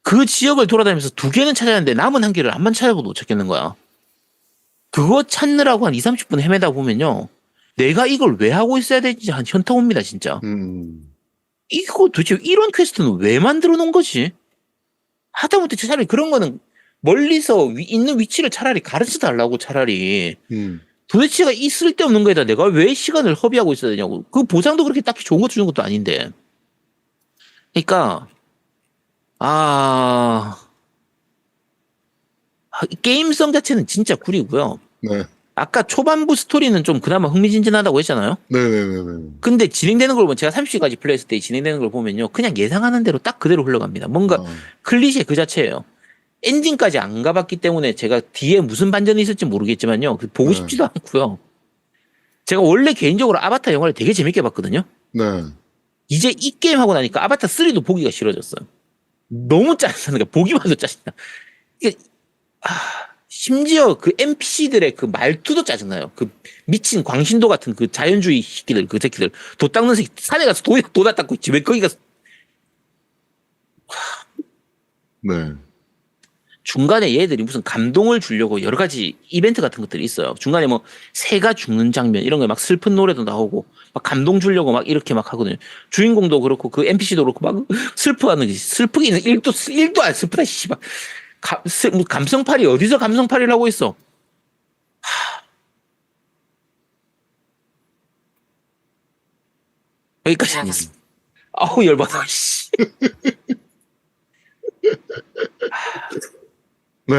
그 지역을 돌아다니면서 2개는 찾아야하는데 남은 1개를 한 번 찾아보도 못 찾겠는 거야. 그거 찾느라고 한 20-30분 헤매다 보면요. 내가 이걸 왜 하고 있어야 되지 한 현타 옵니다 진짜. 이거 도대체 이런 퀘스트는 왜 만들어 놓은 거지? 하다못해 차라리 그런 거는 멀리서 있는 위치를 차라리 가르쳐 달라고 차라리. 도대체가 이 쓸데없는 거에다 내가 왜 시간을 허비하고 있어야 되냐고. 그 보상도 그렇게 딱히 좋은 거 주는 것도 아닌데. 그러니까 게임성 자체는 진짜 구리고요. 네. 아까 초반부 스토리는 좀 그나마 흥미진진하다고 했잖아요. 네네네네. 근데 진행되는 걸 보면 제가 30시까지 플레이했을 때 진행되는 걸 보면요. 그냥 예상하는 대로 딱 그대로 흘러갑니다. 뭔가 클리셰 그 자체예요. 엔딩까지 안 가봤기 때문에 제가 뒤에 무슨 반전이 있을지 모르겠지만요. 보고 싶지도 않고요. 제가 원래 개인적으로 아바타 영화를 되게 재밌게 봤거든요. 네. 이제 이 게임 하고 나니까 아바타 3도 보기가 싫어졌어요. 너무 짜증나는 거야. 보기만 해도 짜증나. 이게 심지어 그 NPC들의 그 말투도 짜증나요. 그 미친 광신도 같은 그 자연주의 새끼들, 그 새끼들. 도 닦는 새끼, 산에 가서 도다 닦고 있지. 왜 거기 가서. 네. 중간에 얘들이 무슨 감동을 주려고 여러 가지 이벤트 같은 것들이 있어요. 중간에 뭐 새가 죽는 장면, 이런 거 막 슬픈 노래도 나오고, 막 감동 주려고 막 이렇게 막 하거든요. 주인공도 그렇고, 그 NPC도 그렇고, 막 슬퍼하는 게, 슬프기는 1도 안 슬프다, 씨발. 감성팔이 어디서 감성팔이를 하고 있어? 여기까지 아니었어. 아우 열받아. 씨. 네,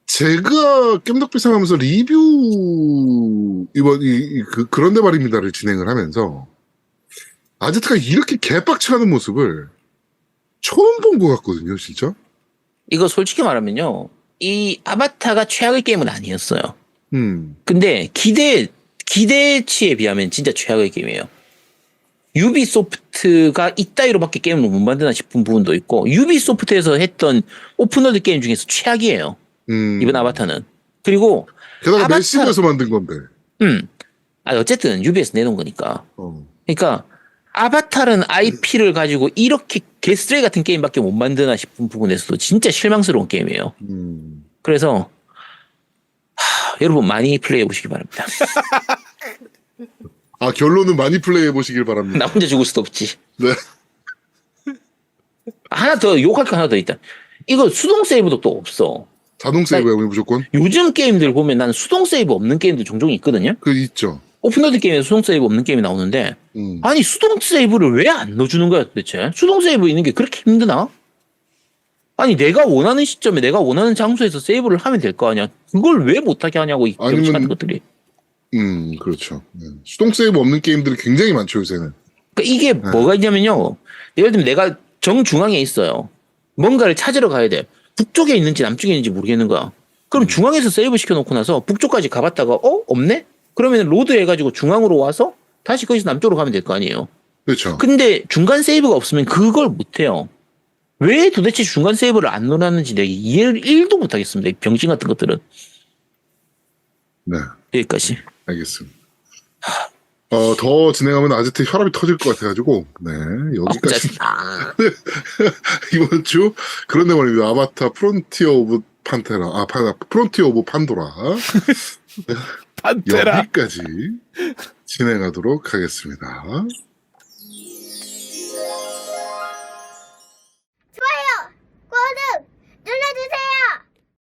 제가 겜덕비상 하면서 리뷰, 그런데 말입니다를 진행을 하면서, 아제트가 이렇게 개빡쳐하는 모습을 처음 본 것 같거든요, 진짜. 이거 솔직히 말하면요, 이 아바타가 최악의 게임은 아니었어요. 근데 기대치에 비하면 진짜 최악의 게임이에요. 유비소프트가 이따위로밖에 게임을 못 만드나 싶은 부분도 있고, 유비소프트에서 했던 오픈월드 게임 중에서 최악이에요. 이번 아바타는. 그리고 게다가 메시브에서 만든 건데. 어쨌든 유비에서 내놓은 거니까. 그러니까 아바타는 IP를 가지고 이렇게 개쓰레기 같은 게임밖에 못 만드나 싶은 부분에서도 진짜 실망스러운 게임이에요. 그래서 여러분 많이 플레이해 보시기 바랍니다. 결론은 많이 플레이해 보시길 바랍니다. 나 혼자 죽을 수도 없지. 네. 하나 더 욕할 거 하나 더 있다. 이거 수동 세이브도 또 없어. 자동 세이브야, 무조건? 요즘 게임들 보면 나는 수동 세이브 없는 게임도 종종 있거든요. 있죠. 오픈월드 게임에서 수동 세이브 없는 게임이 나오는데 아니 수동 세이브를 왜 안 넣어주는 거야 도대체? 수동 세이브 있는 게 그렇게 힘드나? 아니 내가 원하는 시점에 내가 원하는 장소에서 세이브를 하면 될 거 아니야. 그걸 왜 못하게 하냐고 이 병신 같은 것들이. 그렇죠. 네. 수동 세이브 없는 게임들이 굉장히 많죠, 요새는. 그러니까 이게 뭐가 있냐면요. 예를 들면 내가 정중앙에 있어요. 뭔가를 찾으러 가야 돼. 북쪽에 있는지 남쪽에 있는지 모르겠는 거야. 그럼 중앙에서 세이브 시켜놓고 나서 북쪽까지 가봤다가 없네? 그러면 로드 해가지고 중앙으로 와서 다시 거기서 남쪽으로 가면 될 거 아니에요. 그렇죠. 근데 중간 세이브가 없으면 그걸 못해요. 왜 도대체 중간 세이브를 안 넣어놨는지 내가 이해를 1도 못하겠습니다. 이 병신 같은 것들은. 네. 여기까지. 알겠습니다. 더 진행하면 아제트 혈압이 터질 것 같아가지고, 네, 여기까지. 이번 주, 그런데 말입니다. 아바타 프론티어 오브 판테라, 프론티어 오브 판도라. 판테라. 여기까지 진행하도록 하겠습니다.